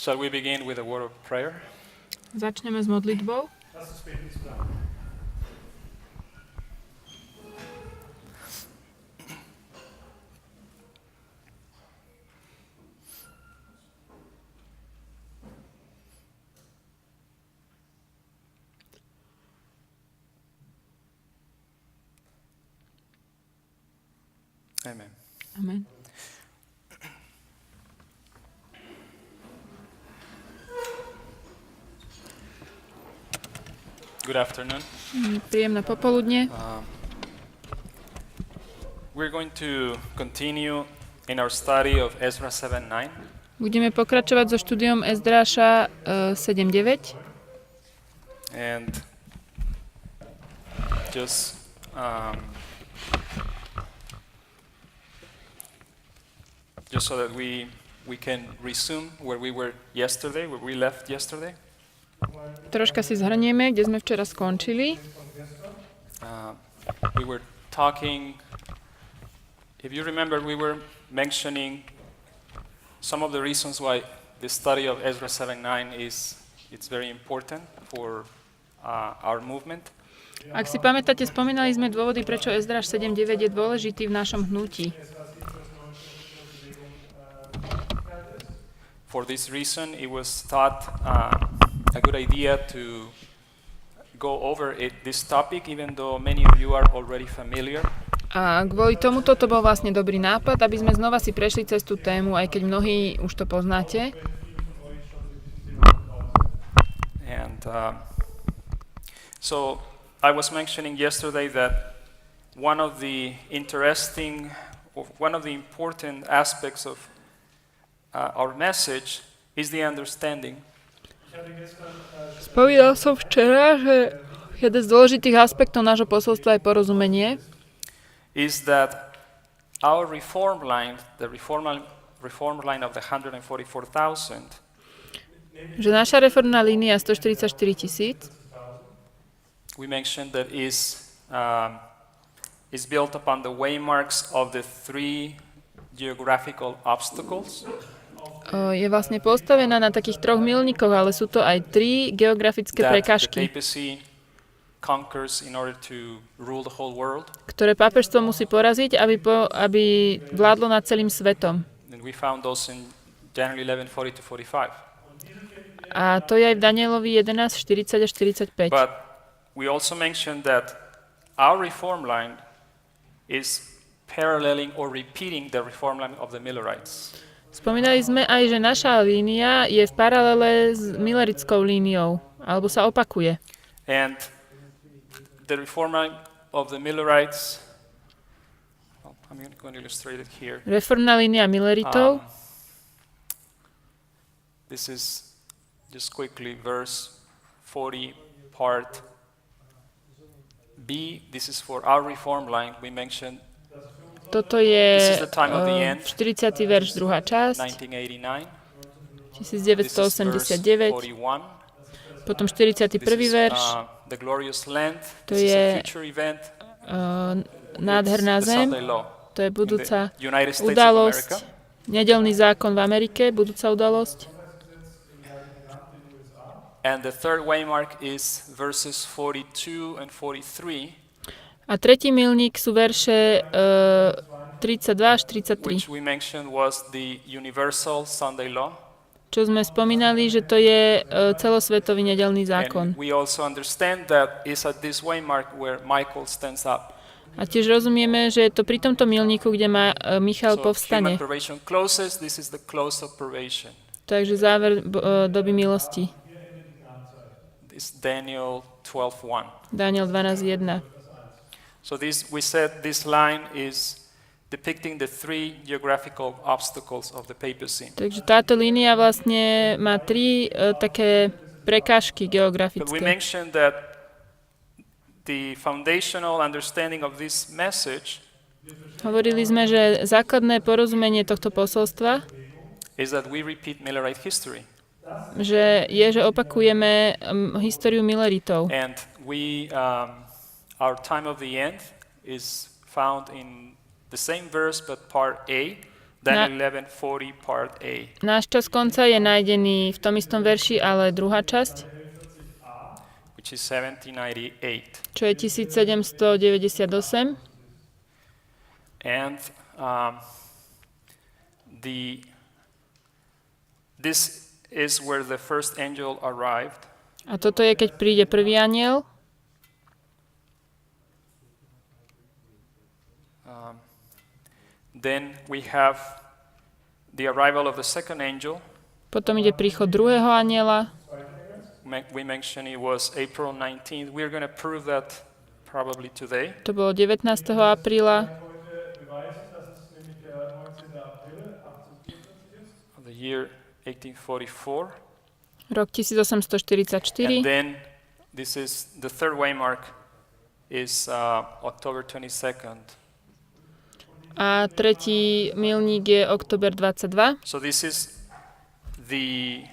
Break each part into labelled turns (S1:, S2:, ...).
S1: Shall we begin with a word of prayer?
S2: Začneme s modlitbou.
S1: Amen.
S2: Amen.
S1: Good afternoon.
S2: Príjemné popoludne.
S1: We're going to continue in our study of Ezra 7:9.
S2: Budeme pokračovať so štúdiom Ezdráša 7.9.
S1: And just so that we can resume where we were yesterday, where we left yesterday.
S2: Troška si zhrnieme, kde sme včera skončili.
S1: We were talking, if you remember, we were mentioning some of the reasons why the study of Ezra 7:9 it's very important for our movement.
S2: Ak si pamätáte, spomínali sme dôvody, prečo Ezdráš 7.9 je dôležitý v našom hnutí.
S1: For this reason, it was thought a good idea to go over this topic, even though many of you are already familiar.
S2: A kvôli tomuto to bol vlastne dobrý nápad, aby sme znova si prešli cez tú tému, aj keď mnohí už to poznáte.
S1: And so I was mentioning yesterday that one of the important aspects of our message is the understanding.
S2: Spomínal som včera, že jeden z dôležitých aspektov nášho posolstva je porozumenie.
S1: Is that our reform line, the reform line of the 144,000,
S2: že naša reformná línia 144,000,
S1: we mentioned that is built upon the waymarks of the three geographical obstacles.
S2: Je vlastne postavená na takých troch milníkoch, ale sú to aj tri geografické prekážky, ktoré pápežstvo musí poraziť, aby vládlo nad celým svetom. A to je aj v Danielovi 11:40 až 45.
S1: But we also mentioned that our reform line is paralleling or repeating the reform line of the Millerites.
S2: Spomínali sme aj, že naša línia je v paralele s Millerickou líniou, alebo sa opakuje.
S1: And the reform line of the Millerites, I'm going to illustrate it here.
S2: Reformná línia Milleritov.
S1: This is just quickly verse 40 part B. This is for our reform line. We mentioned
S2: toto je
S1: 40.
S2: 40. verš, druhá časť, 1989, potom 41. verš, to je nádherná zem, to je budúca udalosť, nedeľný zákon v Amerike, budúca udalosť.
S1: And the third waymark is verses 42 and 43.
S2: A tretí milník sú verše 32 až 33. Čo sme spomínali, že to je celosvetový nedeľný zákon. A tiež rozumieme, že je to pri tomto milníku, kde Michal povstane. Takže záver doby milosti.
S1: Daniel 12:1.
S2: Daniel 12:1.
S1: So we said this line is depicting the three geographical obstacles of the papacy.
S2: Takže táto línia vlastne má tri také prekážky geografické.
S1: But we mentioned that the foundational understanding of this message
S2: Hovorili sme, že základné porozumenie tohto posolstva
S1: is that we repeat Millerite history.
S2: že opakujeme históriu Milleritov.
S1: And our time of the end is found in the same verse, but part A. Daniel 11:40 part A.
S2: Náš čas konca je nájdený v tom istom verši, ale druhá časť,
S1: which is 1798.
S2: čo je 1798.
S1: And this is where the first angel arrived.
S2: A toto je, keď príde prvý anjel.
S1: Then we have the arrival of the second angel.
S2: Potom ide príchod druhého anjela.
S1: We mentioned it was April 19th. We're going to prove that probably today.
S2: To bolo 19. apríla.
S1: Of the year 1844.
S2: Rok 1844.
S1: And then this is the third waymark is October 22nd.
S2: A tretí milník je október 22.
S1: So this is the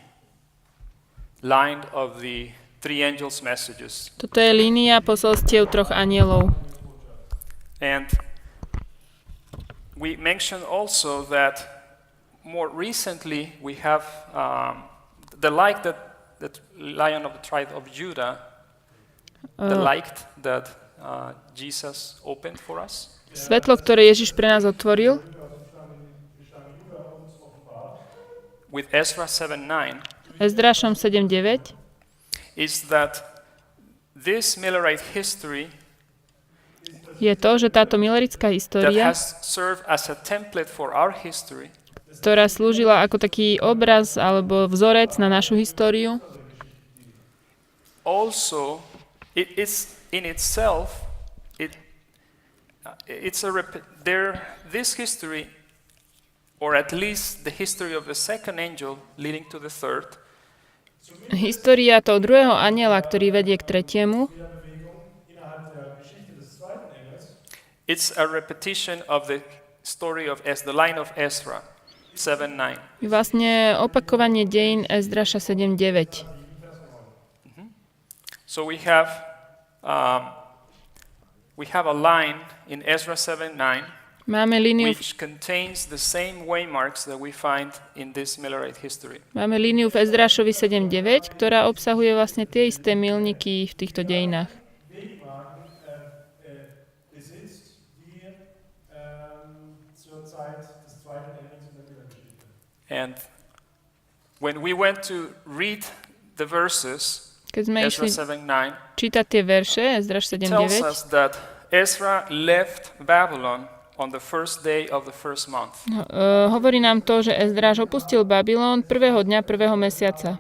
S1: line of the three angels' messages.
S2: Toto je línia posolstiev troch anjelov.
S1: And we mentioned also that more recently we have the light that Lion of the tribe of Judah, the light that Jesus opened for us.
S2: Svetlo, ktoré Ježiš pre nás otvoril.
S1: With Ezra 7:9.
S2: Ezrašom 7:9.
S1: Is that this Millerite history
S2: je to, že táto milerická
S1: that
S2: história,
S1: has served as a template for our history,
S2: ktorá slúžila ako taký obraz alebo vzorec na našu históriu,
S1: also it is in itself this history, or at least the history of the second angel leading to the third,
S2: história toho druhého anjela, ktorý vedie k tretiemu,
S1: it's a repetition of the story of the line of Ezra 7:9.
S2: je vlastne opakovanie dejín Ezraša 7:9.
S1: So we have a line in Ezra 7:9
S2: Máme líniu,
S1: which contains the same waymarks that we find in this Millerite history.
S2: máme líniu v Ezrašovi 7:9, ktorá obsahuje vlastne tie isté milníky v týchto dejinách.
S1: And when we went to read the verses,
S2: Keď sme
S1: Ezra
S2: išli
S1: 7:9
S2: čítať tie verše, Ezraš
S1: tells
S2: 7:9,
S1: us that Ezra left Babylon on the first day of the first month.
S2: Hovorí nám to, že Ezraš opustil Babylon prvého dňa prvého mesiaca.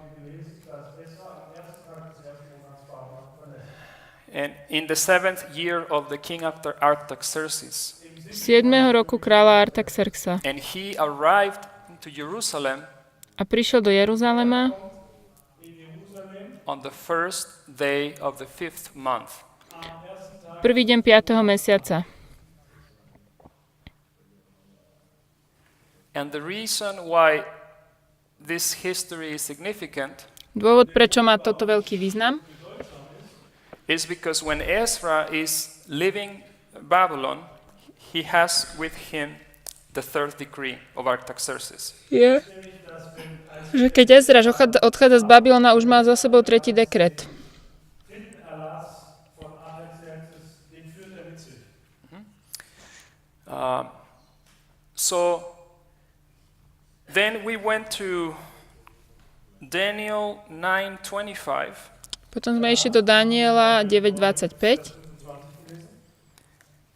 S1: And in the 7th year of the king Artaxerxes.
S2: 7. roku kráľa Artaxerxa.
S1: And he arrived to Jerusalem
S2: A prišiel do Jeruzalema
S1: on the first day of the 5th month.
S2: prvý deň 5. mesiaca.
S1: And the reason why this history is significant
S2: Dôvod, prečo má toto veľký význam,
S1: is because when Ezra is leaving Babylon, he has with him the third decree of Artaxerxes.
S2: je, že keď Ezraš odchádza z Babylona, už má za sebou tretí dekret.
S1: So then we went to Daniel 9:25.
S2: Potom sme išli do Daniela 9:25,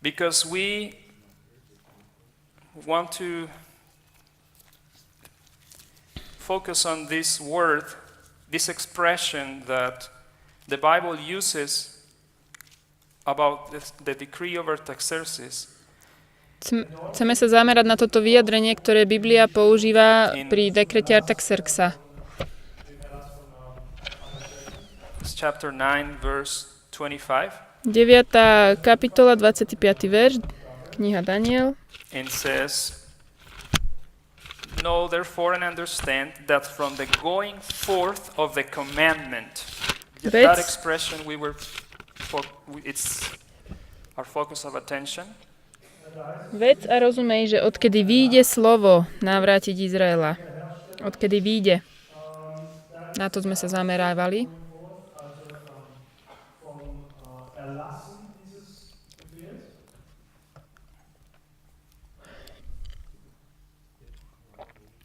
S1: Because we want to focus on this word, this expression that the Bible uses about the decree of Artaxerxes.
S2: Chceme sa zamerať na toto vyjadrenie, ktoré Biblia používa pri dekrete Artaxerxa.
S1: It's chapter 9, verse 25.
S2: 9. kapitola, 25. verš, kniha Daniel.
S1: And says, "Know therefore and understand that from the going forth of the commandment," that expression it's our focus of attention.
S2: Vec a rozumej, že odkedy vyjde slovo navrátiť Izraela. Odkedy vyjde. Na to sme sa zamerávali.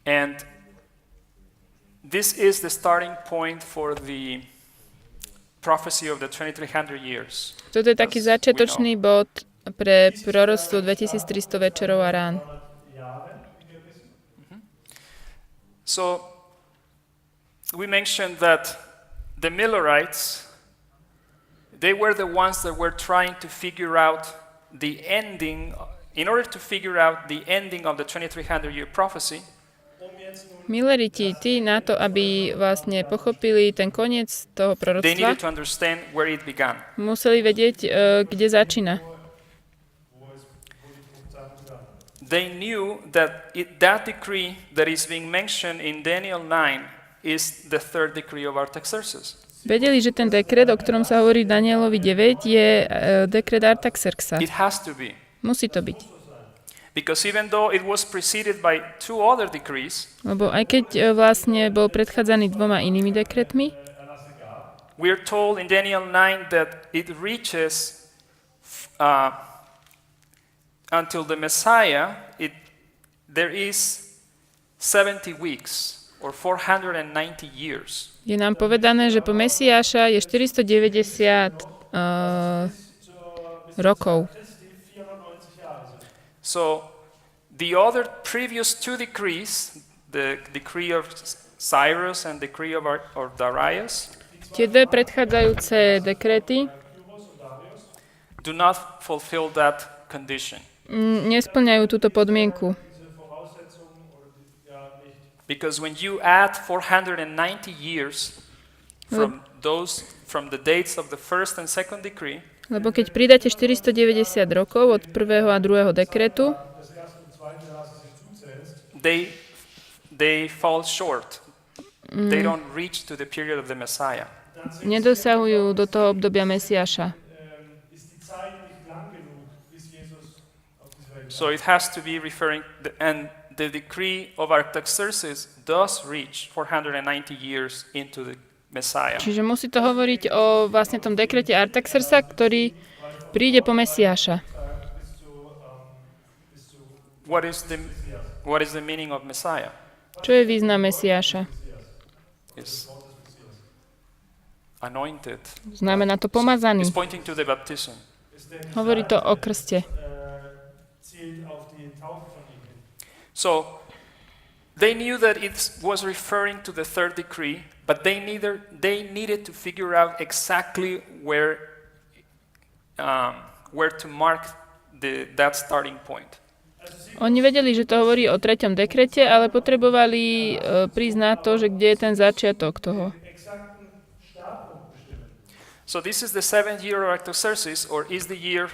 S1: And this is the starting point for the prophecy of the 2300 years.
S2: Toto je taký začiatočný bod pre proroctvo 2300 večerov a rán.
S1: So we mentioned that the Millerites, they were the ones that were trying to figure out the ending, in order to figure out the ending of the 2300 year prophecy.
S2: Milleriti, tí na to, aby vlastne pochopili ten koniec toho
S1: They needed
S2: proroctva,
S1: to understand where it began.
S2: museli vedieť, kde začína.
S1: They knew that that decree that is being mentioned in Daniel 9 is the third decree of Artaxerxes.
S2: Vedeli, že ten dekret, o ktorom sa hovorí v Danielovi 9, je dekret Artaxerxa.
S1: It has to be.
S2: Musí to byť.
S1: Because even though it was preceded by two other decrees,
S2: Lebo aj keď vlastne bol predchádzaný 2 inými dekretmi,
S1: we are told in Daniel 9 that it reaches until the Messiah, there is 70 weeks or 490 years.
S2: je nám povedané, že po Mesiáša je 490 rokov.
S1: So the other previous two decrees, the decree of Cyrus and decree of Darius,
S2: Tie dve predchádzajúce dekrety
S1: do not fulfill that condition.
S2: nesplňajú túto podmienku.
S1: Because when you add 490 years from the dates of the first and second decree,
S2: Lebo keď pridáte 490 rokov od prvého a druhého dekretu,
S1: they fall short. They don't reach to the period of the Messiah.
S2: nedosahujú do toho obdobia Mesiáša.
S1: So it has to be referring, and the decree of Artaxerxes does reach 490 years into the Messiah.
S2: Čiže musí to hovoriť o vlastne tom dekrete Artaxerxa, ktorý príde po Mesiáša.
S1: What is the meaning of Messiah?
S2: Čo je význam Mesiáša?
S1: It's anointed.
S2: Znamená to pomazaný.
S1: It's pointing to the baptism.
S2: Hovorí to o krste.
S1: So they knew that it was referring to the third decree, but they needed to figure out exactly where to mark that starting point.
S2: Oni vedeli, že to hovorí o 3. dekrete, ale potrebovali prísť na to, že kde je ten začiatok toho.
S1: So this is the 7th year of Artaxerxes, or is the year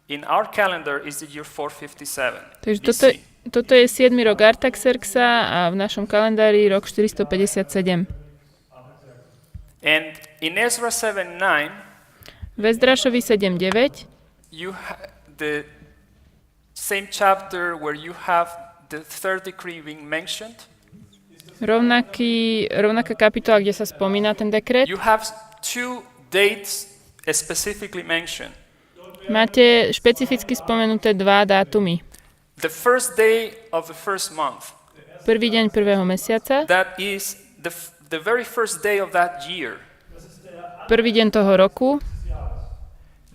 S1: in our calendar is the year 457.
S2: Takže
S1: BC.
S2: toto je 7. rok Artaxerxa a v našom kalendári rok 457.
S1: And in Ezra 7:9,
S2: V Ezrašovi 7.9
S1: the same chapter where you have the third decree being mentioned,
S2: rovnaká kapitola, kde sa spomína ten dekret.
S1: you have two dates specifically mentioned.
S2: Máte špecificky spomenuté 2 dátumy.
S1: The first day of the first month,
S2: Prvý deň prvého mesiaca,
S1: that is the very first day of that year.
S2: prvý deň toho roku,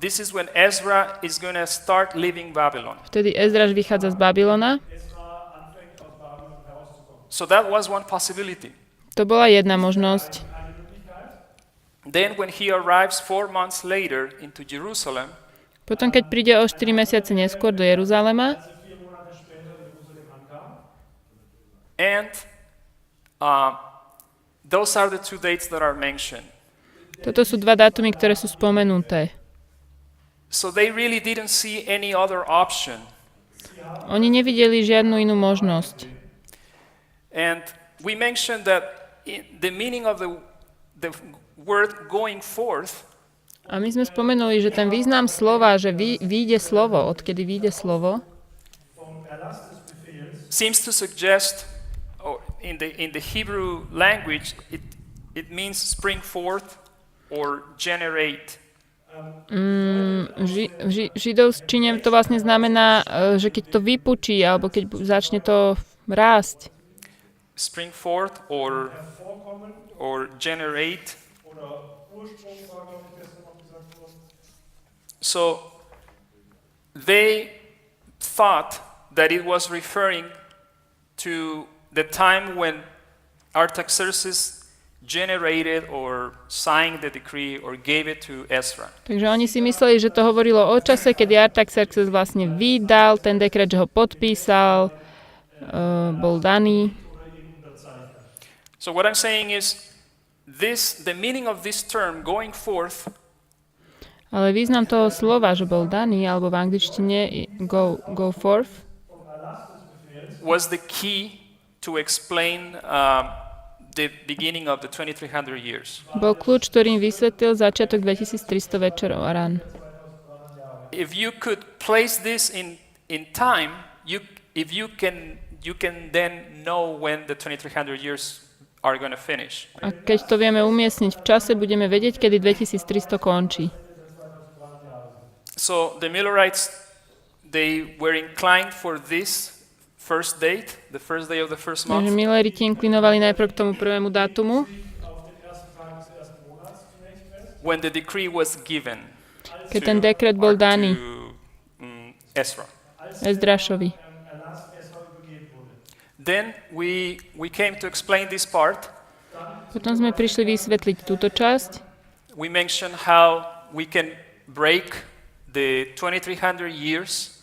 S1: This is when Ezra is going to start leaving Babylon.
S2: vtedy Ezraš vychádza z Babylona.
S1: So that was one possibility.
S2: To bola jedna možnosť.
S1: Then when he arrives 4 months later into Jerusalem,
S2: Potom, keď príde o 4 mesiace neskôr do Jeruzalema,
S1: and those are the two dates that are mentioned.
S2: toto sú 2 dátumy, ktoré sú spomenuté.
S1: So they really didn't see any other option.
S2: Oni nevideli žiadnu inú možnosť.
S1: And we mentioned that the meaning of the word going forth
S2: A my sme spomenuli, že ten význam slova, že vyjde slovo, odkedy vyjde slovo,
S1: seems to suggest, or in the Hebrew language, it means spring forth or generate.
S2: V židovčine to vlastne znamená, že keď to vypučí, alebo keď začne to rásť.
S1: Spring forth or generate. So they thought that it was referring to the time when Artaxerxes generated or signed the decree or gave it to Ezra.
S2: Takže oni si mysleli, že to hovorilo o čase, kedy Artaxerxes vlastne vydal ten dekret, že ho podpísal, bol daný.
S1: So what I'm saying is the meaning of this term going forth.
S2: Ale význam toho slova, že bol daný, alebo v angličtine go forth,
S1: was the key to explain the beginning of the 2300 years.
S2: bol kľúč, ktorým vysvetlil začiatok 2300 večerov a rán.
S1: If you could place this in time, you can then know when the 2300 years are going to finish.
S2: A keď to vieme umiestniť v čase, budeme vedieť, kedy 2300 končí.
S1: So the Millerites, they were inclined for this first date, the first day of the first
S2: Takže
S1: month.
S2: Milleriti inklinovali najprv k tomu prvému dátumu,
S1: When the decree was given
S2: keď ten dekret bol daný
S1: Ezra.
S2: Ezdrašovi.
S1: Then we came to explain this part.
S2: Potom sme prišli vysvetliť túto časť.
S1: We mentioned how we can break the 2300 years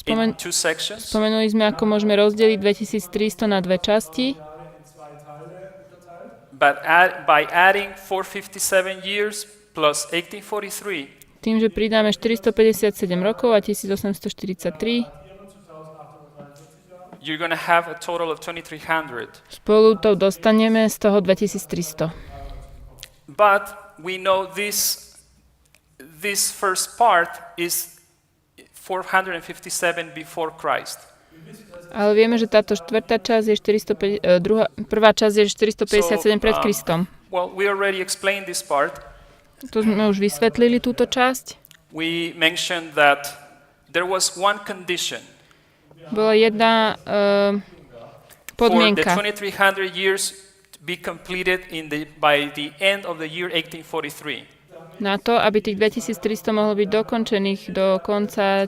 S1: in two sections.
S2: Spomenuli sme, ako môžeme rozdeliť 2300 na dve časti.
S1: But by adding 457 years plus 1843,
S2: Tým, že pridáme 457 rokov a 1843,
S1: you're going to have a total of 2300.
S2: spolu to dostaneme z toho 2300.
S1: But we know this first part is 457 before Christ.
S2: Ale vieme, že táto štvrtá časť je prvá časť je 457 pred Kristom.
S1: Well, we already explained this part.
S2: Tu sme už vysvetlili túto časť.
S1: We mentioned that there was one condition
S2: Bola jedna
S1: for the
S2: podmienka,
S1: 2300 years to be completed by the end of the year 1843.
S2: na to, aby tých 2300 mohlo byť dokončených do konca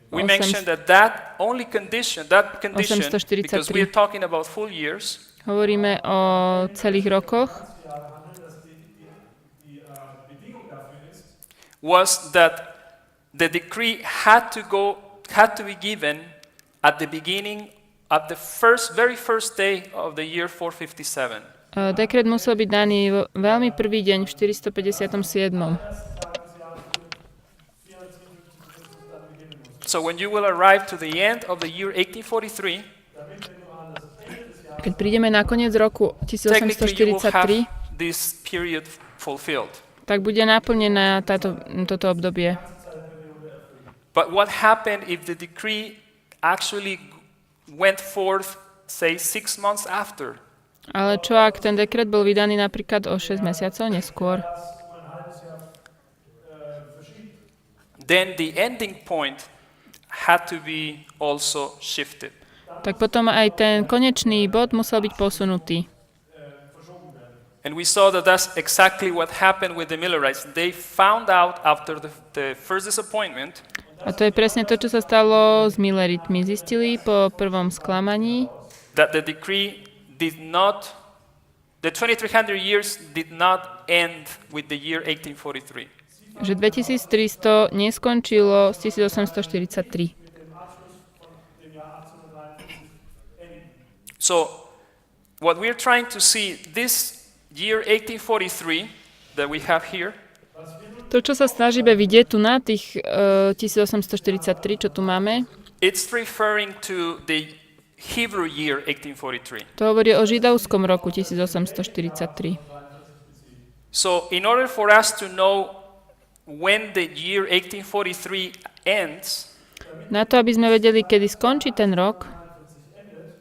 S1: We mentioned that only condition, because we're talking about full years,
S2: Hovoríme o celých rokoch.
S1: Was that the decree had to be given at the beginning, at the very first day of the year 457.
S2: Dekret musel byť daný veľmi prvý deň v 457.
S1: So when you will arrive to the end of the year 1843,
S2: keď prídeme na koniec roku
S1: technically you will have
S2: 1843,
S1: this period fulfilled.
S2: tak bude naplnené toto obdobie.
S1: But what happened if the decree actually went forth, say, 6 months after?
S2: Ale čo ak ten dekret bol vydaný napríklad o 6 mesiacov neskôr?
S1: Then the ending point had to be also shifted.
S2: Tak potom aj ten konečný bod musel byť posunutý.
S1: And we saw that that's exactly what happened with the Millerites. They found out after the first disappointment
S2: A to je presne to, čo sa stalo s Milleritmi. Zistili po prvom sklamaní,
S1: that the decree the 2300 years did not end with the year 1843.
S2: že 2300 neskončilo z 1843.
S1: So what we're trying to see, this year 1843 that we have here,
S2: To, čo sa snažíme vidieť tu na tých 1843, čo tu máme,
S1: it's referring to the Hebrew year 1843.
S2: to hovorí o židovskom roku 1843.
S1: So in order for us to know when the year 1843 ends,
S2: Na to, aby sme vedeli, kedy skončí ten rok,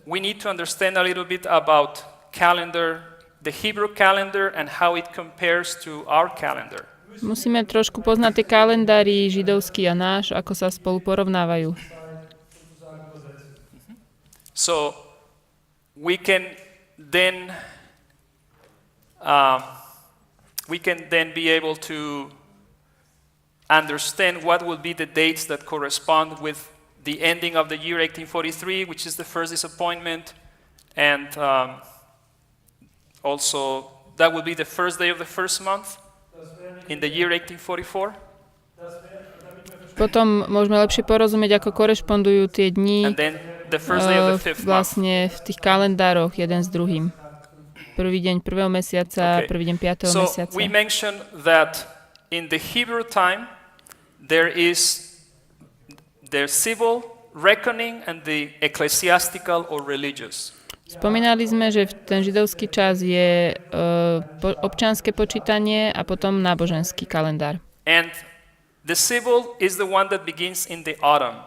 S1: we need to understand a little bit about calendar, the Hebrew calendar, and how it compares to our calendar.
S2: musíme trošku poznať tie kalendári židovský a náš, ako sa spolu porovnávajú.
S1: So we can then uh, be able to understand what will be the dates that correspond with the ending of the year 1843, which is the first disappointment, and also that will be the first day of the first month in the year 1844.
S2: Potom môžeme lepšie porozumieť, ako korešpondujú tie dni
S1: And then the first day of the fifth month.
S2: vlastne v tých kalendároch jeden s druhým. Prvý deň prvého mesiaca,
S1: Okay.
S2: prvý deň piatého
S1: So
S2: mesiaca.
S1: we mentioned that in the Hebrew time there is the civil reckoning and the ecclesiastical or religious.
S2: Spomínali sme, že ten židovský čas je občianske počítanie a potom náboženský kalendár.
S1: And the civil is the one that begins in the autumn.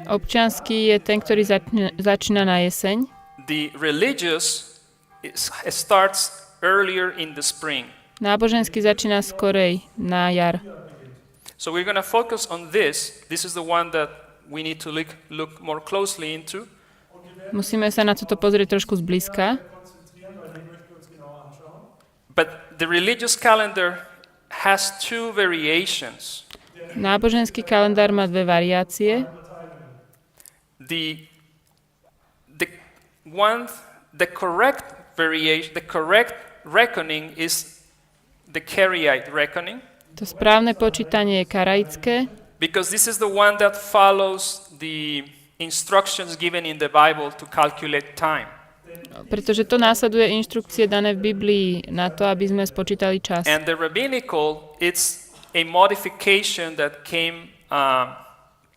S2: Občiansky je ten, ktorý začína na jeseň.
S1: The religious starts earlier in the spring.
S2: Náboženský začína skorej na jar.
S1: So we're going to focus on this. This is the one that we need to look more closely into.
S2: Musíme sa na toto pozrieť trošku zblízka.
S1: But the religious calendar has two variations.
S2: Náboženský kalendár má dve variácie.
S1: The correct variation, the correct reckoning is the Karaite reckoning,
S2: To správne počítanie je karaické,
S1: because this is the one that follows the instructions given in the Bible to calculate time.
S2: pretože to následuje inštrukcie dané v Biblii na to, aby sme spočítali čas.
S1: And the rabbinical, it's a modification that came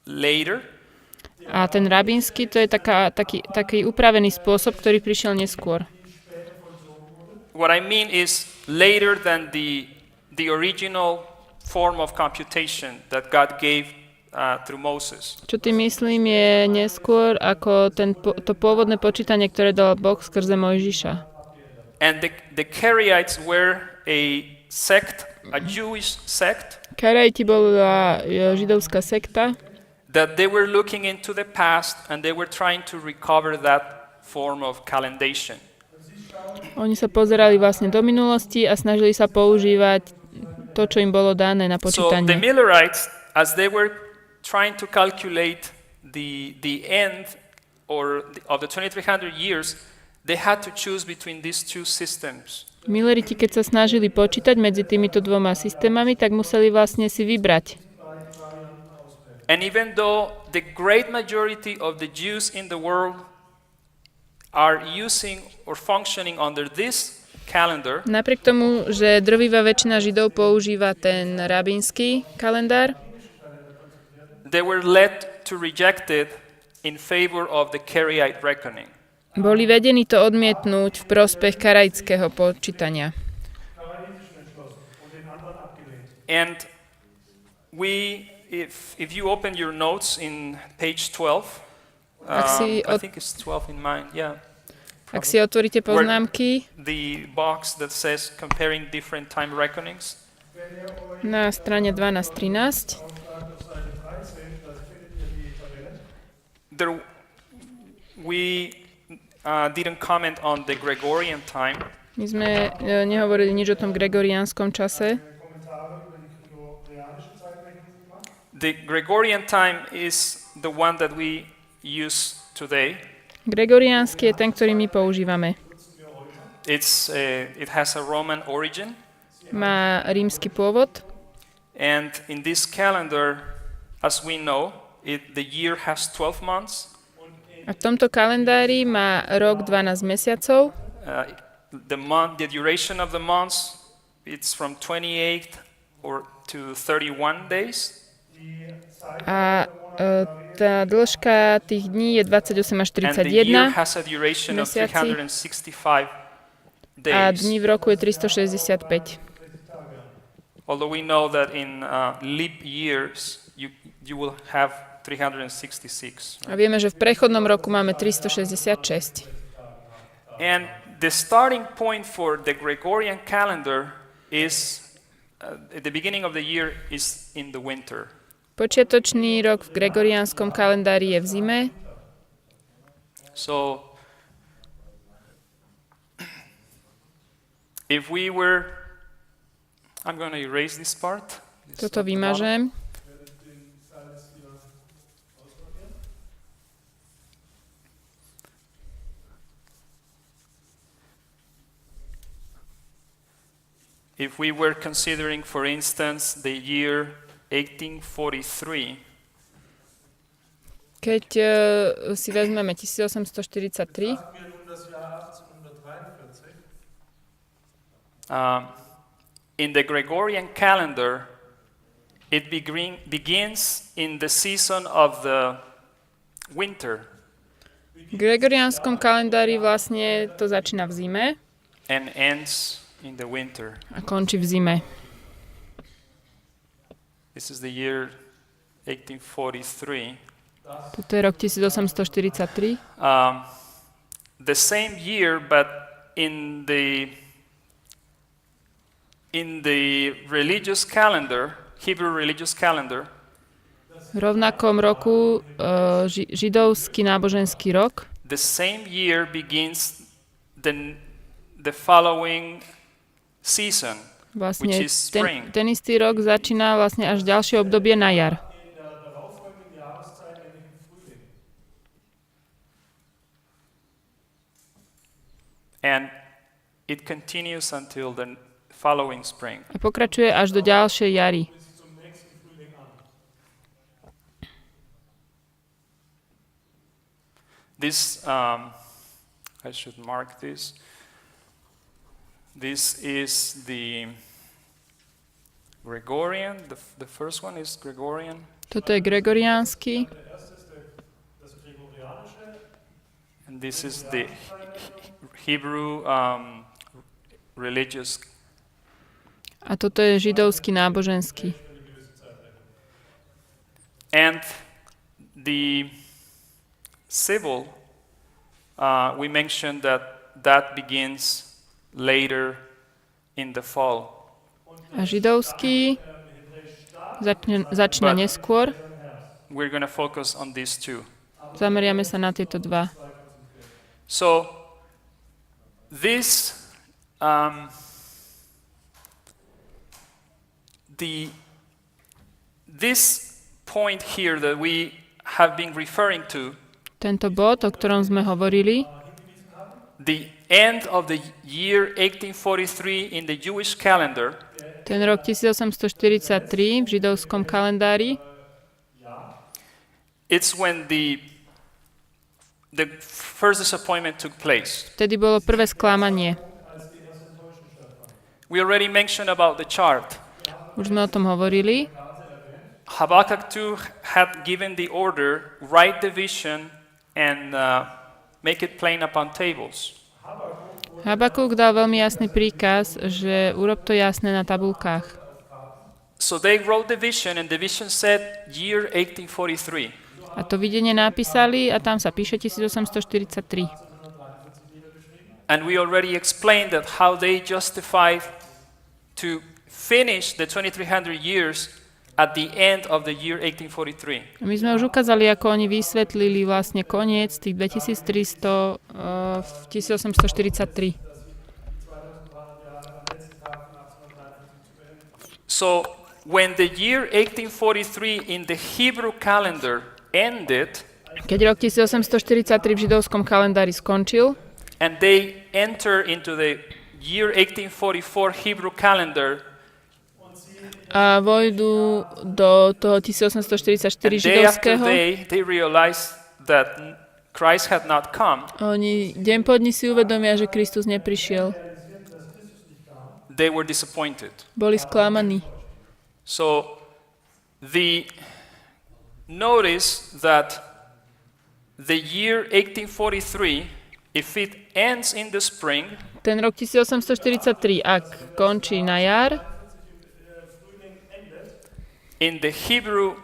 S1: later.
S2: A ten rabínsky, to je taký upravený spôsob, ktorý prišiel neskôr.
S1: What I mean is later than the original form of computation that God gave through Moses.
S2: Čo tým myslím je neskôr ako to pôvodné počítanie, ktoré dal Boh skrze Mojžiša.
S1: And the Karaites were a sect, a Jewish sect,
S2: Karaiti bola židovská sekta,
S1: that they were looking into the past and they were trying to recover that form of calendation.
S2: oni sa pozerali vlastne do minulosti a snažili sa používať to, čo im bolo dané na
S1: So the
S2: počítanie.
S1: Millerites, as they were trying to calculate the end of the 2300 years, they had to choose between these two systems.
S2: Milleriti, keď sa snažili počítať medzi týmito dvoma systémami, tak museli vlastne si vybrať.
S1: And even though the great majority of the Jews in the world are using or functioning under this calendar,
S2: Napriek tomu, že drvivá väčšina Židov používa ten rabínsky kalendár,
S1: they were led to reject it in favor of the Karaite reckoning.
S2: boli vedení to odmietnúť v prospech karaického počítania.
S1: And if you open your notes in page 12, I think it's 12 in mine, yeah.
S2: Ak si otvoríte poznámky
S1: The box that says comparing different time reckonings.
S2: na strane 12-13,
S1: We didn't comment on the Gregorian time.
S2: my sme nehovorili nič o tom gregoriánskom čase.
S1: The Gregorian time is the one that we use today.
S2: Gregoriánsky je ten, ktorý my používame.
S1: It has a Roman origin,
S2: Má rímsky pôvod
S1: and in this calendar, as we know, the year has 12 months.
S2: a v tomto kalendári má rok 12 mesiacov.
S1: The duration of the months, it's from 28 to 31 days.
S2: A tá dĺžka tých dní je 28 až
S1: And the year
S2: 41
S1: has a duration of
S2: mesiaci
S1: 365
S2: a
S1: days.
S2: dní v roku je 365.
S1: Although we know that in leap years, you will have 366.
S2: A vieme, že v prechodnom roku máme 366.
S1: And the starting point for the Gregorian calendar is at the beginning of the year is in the winter.
S2: Počiatočný rok v gregoriánskom kalendári je v zime.
S1: So if we were, I'm going to erase this part.
S2: Toto vymažem.
S1: If we were considering, for instance, the year 1843,
S2: Keď si vezmeme 1843,
S1: in the Gregorian calendar, it begins in the season of the winter
S2: v gregoriánskom kalendári vlastne to začína v zime
S1: and ends in the winter.
S2: a končí v zime.
S1: This is the year 1843.
S2: Toto je rok 1843.
S1: The same year, but in the religious calendar, Hebrew religious calendar,
S2: V rovnakom roku židovský náboženský rok.
S1: the same year begins the following season,
S2: Vlastne
S1: which is spring.
S2: ten istý rok začína vlastne až ďalšie obdobie na jar.
S1: And it continues until the following spring.
S2: A pokračuje až do ďalšej jary.
S1: This, I should mark this. This is the Gregorian. The first one is Gregorian.
S2: Toto je gregoriánsky.
S1: And this is the Hebrew religious.
S2: A toto je židovský náboženský.
S1: And the civil, we mentioned that begins later in the fall.
S2: A židovský začne neskôr.
S1: We're going to focus on these two.
S2: Zameriame sa na tieto dva.
S1: So this this point here that we have been referring to,
S2: Tento bod, o ktorom sme hovorili,
S1: the end of the year 1843 in the Jewish calendar,
S2: ten rok 1843 v židovskom kalendári,
S1: it's when the first disappointment took place.
S2: vtedy bolo prvé sklamanie.
S1: We already mentioned about the chart.
S2: Už sme o tom hovorili.
S1: Habakkuk 2 had given the order, write the vision and make it plain upon tables.
S2: Habakuk dal veľmi jasný príkaz, že urob to jasné na tabulkách.
S1: So they wrote the vision and the vision said year 1843.
S2: A to videnie napísali a tam sa píše 1843.
S1: And we already explained that how they justified to finish the 2300 years at the end of the year 1843.
S2: My sme už ukázali, ako oni vysvetlili vlastne koniec tých 2300 v 1843.
S1: So when the year 1843 in the Hebrew calendar ended,
S2: Keď rok 1843 v židovskom kalendári skončil
S1: and they enter into the year 1844 Hebrew calendar,
S2: a vojdu do toho 1844
S1: and day after
S2: židovského,
S1: day they realized that Christ had not come.
S2: oni deň po dni si uvedomia, že Kristus neprišiel.
S1: They were disappointed.
S2: Boli sklamaní.
S1: So notice that the year 1843, if it ends in the spring,
S2: Ten rok 1843, ak končí na jar,
S1: in the Hebrew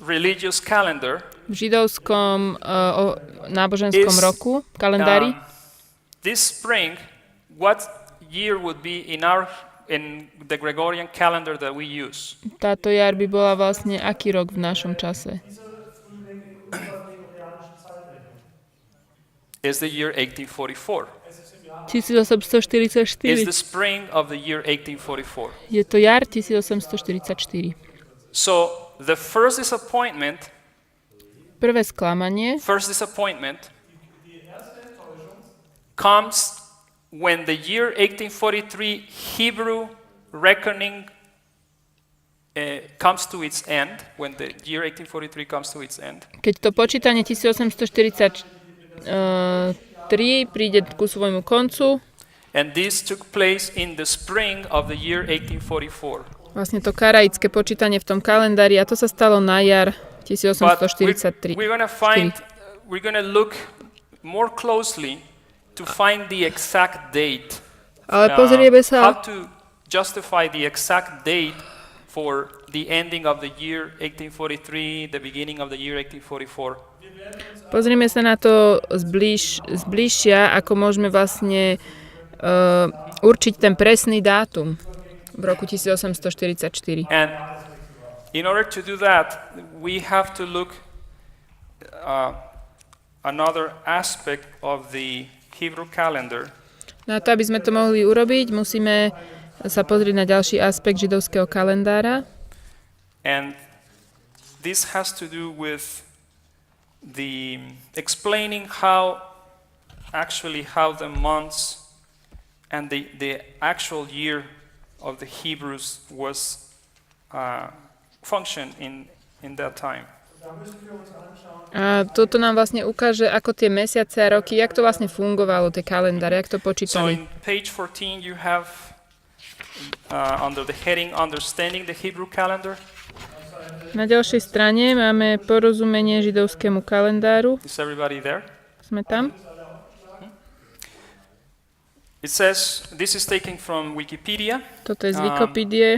S1: religious calendar
S2: v židovskom náboženskom roku, kalendári.
S1: This spring, what year would be in the Gregorian calendar that we use?
S2: Táto jar by bola vlastne aký rok v našom čase?
S1: Is the year 1844.
S2: 1844.
S1: Is the spring of the year 1844.
S2: Je to jar 1844.
S1: So the first disappointment
S2: Prvé sklamanie
S1: comes when the year 1843 Hebrew reckoning comes to its end, when the year 1843 comes to its end.
S2: Keď to počítanie 1843 príde ku svojmu koncu,
S1: And this took place in the spring of the year 1844.
S2: vlastne to karaické počítanie v tom kalendári, a to sa stalo na jar 1843.
S1: We're going to look more closely to find the exact date.
S2: Ale pozrieme
S1: How
S2: sa,
S1: to justify the exact date for the ending of the year 1843, the beginning of the year 1844.
S2: pozrieme sa na to zbližšia, ako môžeme vlastne určiť ten presný dátum v roku 1844.
S1: And in order to do that, we have to look another aspect of the Hebrew calendar.
S2: Na to, aby sme to mohli urobiť, musíme sa pozrieť na ďalší aspekt židovského kalendára.
S1: And this has to do with the explaining how the months and the actual year of the Hebrews was function in that time.
S2: A toto nám vlastne ukáže, ako tie mesiace a roky, jak to vlastne fungovalo, tie kalendáre, jak to
S1: So
S2: počítali.
S1: in page 14 you have under the heading Understanding the Hebrew Calendar.
S2: Na ďalšej strane máme porozumenie židovskému kalendáru.
S1: Is everybody there?
S2: Sme tam?
S1: It says, this is taken from Wikipedia.
S2: Toto je z Wikipédie.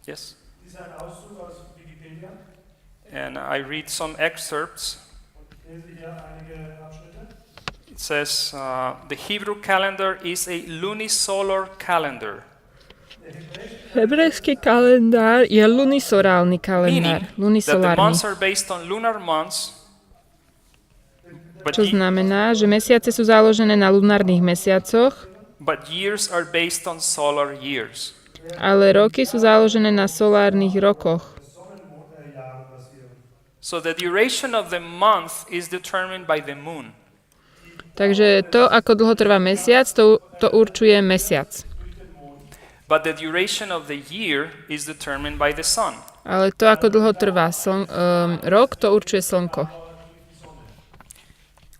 S1: Yes. And I read some excerpts. It says, the Hebrew calendar is a lunisolar calendar.
S2: Hebrejský kalendár je lunisolárny
S1: Meaning
S2: kalendár.
S1: that the
S2: Lunisolárny.
S1: months are based on lunar months, but,
S2: Čo znamená, že mesiace sú založené na lunárnych mesiacoch,
S1: but years are based on solar years.
S2: ale roky sú založené na solárnych rokoch.
S1: So the duration of the month is determined by the moon.
S2: Takže to, ako dlho trvá mesiac, to určuje mesiac.
S1: But the duration of the year is determined by the sun.
S2: Ale to, ako dlho trvá rok, to určuje slnko.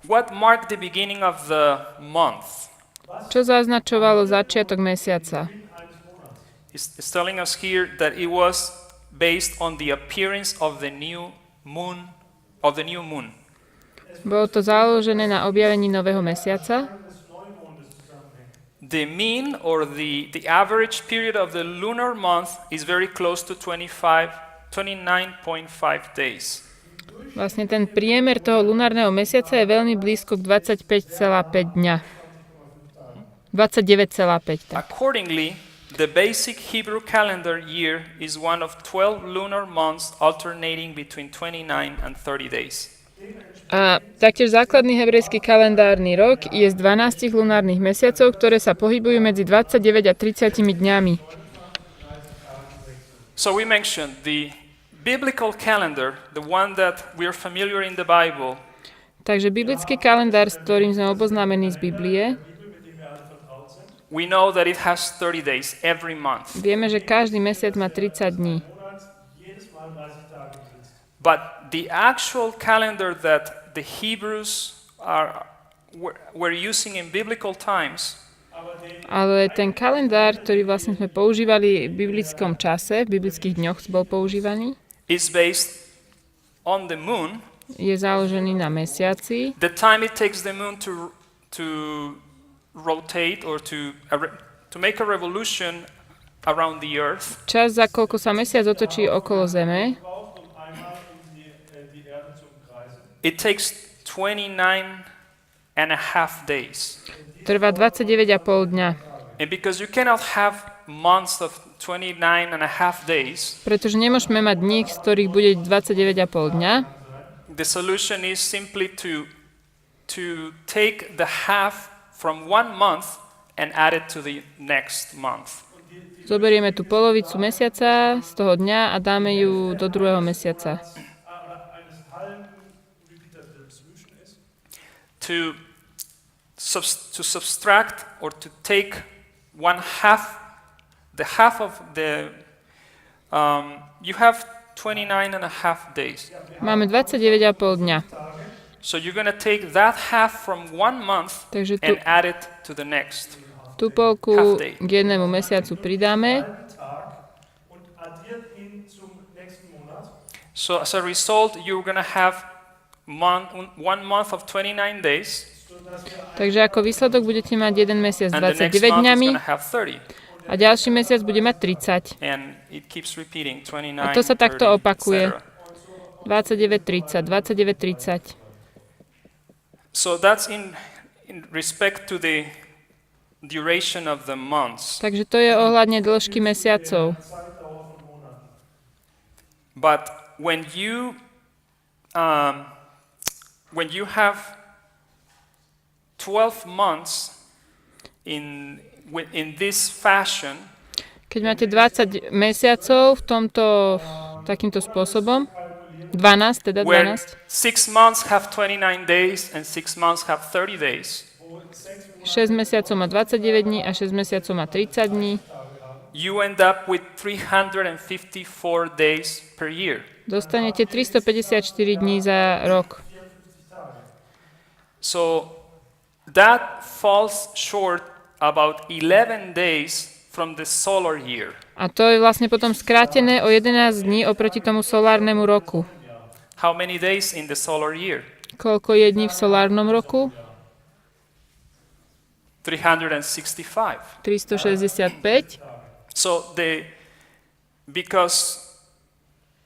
S1: What marked the beginning of the month?
S2: Čo zaznačovalo začiatok mesiaca?
S1: It's telling us here that it was based on the appearance of the new moon.
S2: Bolo to založené na objavení nového mesiaca.
S1: The mean or the average period of the lunar month is very close to 29.5 days.
S2: Vlastne ten priemer toho lunárneho mesiaca je veľmi blízko k 25,5 dňa. 29,5. Tak.
S1: Accordingly, the basic Hebrew calendar year is one of 12 lunar months alternating between 29 and 30 days.
S2: A taktiež základný hebrejský kalendárny rok je z 12 lunárnych mesiacov, ktoré sa pohybujú medzi 29 a 30 dňami.
S1: So we mentioned the biblical calendar, the one that we are familiar in the Bible.
S2: Takže biblický kalendár, s ktorým sme oboznámení z Biblie,
S1: We know that it has 30 days every month.
S2: vieme, že každý mesiac má 30 dní.
S1: But the actual calendar that the Hebrews were using in biblical times
S2: Ale ten kalendár, ktorý vlastne sme používali v biblickom čase, v biblických dňoch bol používaný,
S1: is based on the moon.
S2: je založený na mesiaci.
S1: The time it takes the moon to rotate or to make a revolution around the earth
S2: Čas, za koľko sa mesiac otočí okolo Zeme,
S1: it takes 29 and a half days.
S2: Trvá 29,5 dňa.
S1: And because you cannot have months of 29 and a half days,
S2: Pretože nemôžeme mať dní, z ktorých bude 29,5 dňa,
S1: the solution is simply to take the half from 1 month and add it to the next month.
S2: zoberieme tú polovicu mesiaca z toho dňa a dáme ju do druhého mesiaca.
S1: To subtract or to take the half of the, you have 29 and a half days.
S2: Máme 29,5 dňa.
S1: So you're going to take that half from 1 month
S2: Takže
S1: and add it to the next.
S2: tú polku k jednému mesiacu pridáme.
S1: So as a result, you're going to have 1 month of 29 days,
S2: Takže ako výsledok budete mať jeden mesiac
S1: and the next
S2: 29
S1: month is
S2: dňami
S1: going to have 30.
S2: a ďalší mesiac bude mať 30.
S1: And it keeps repeating, 29,
S2: A to sa takto
S1: 30,
S2: opakuje.
S1: etc.
S2: 29, 30, 29, 30.
S1: So that's in respect to the duration of the months.
S2: Takže to je ohľadne dĺžky mesiacov.
S1: But when you have 12 months in this fashion,
S2: Keď máte 20 mesiacov v tomto takýmto spôsobom, 12, teda
S1: where
S2: 12,
S1: 6 months have 29 days and 6 months have 30 days,
S2: 6 mesiacov má 29 dní a 6 mesiacov má 30 dní,
S1: you end up with 354 days per year.
S2: dostanete 354 dní za rok.
S1: So that falls short about 11 days from the solar year.
S2: A to je vlastne potom skrátené o 11 dní oproti tomu solárnemu roku.
S1: How many days in the solar year?
S2: Koľko je dní v solárnom roku?
S1: 365.
S2: 365.
S1: So because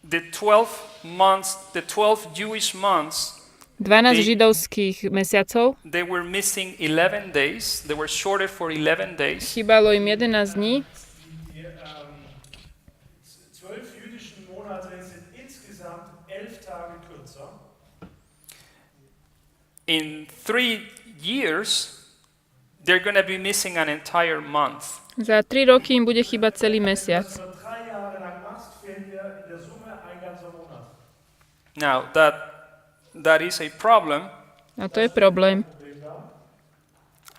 S1: the 12 Jewish months,
S2: 12 židovských mesiacov,
S1: they were missing 11 days. They were shorted for 11 days.
S2: chýbalo im 11 dní.
S3: Die 12 jüdischen Monate sind insgesamt 11 Tage kürzer.
S1: In 3 years, they're going to be missing an entire month.
S2: Za 3 roky im bude chýbať celý mesiac.
S3: Wenn du 3 Jahre lang machst, fehlt dir in der Summe ein ganzer Monat.
S1: Now, that is a problem
S2: A to je problém.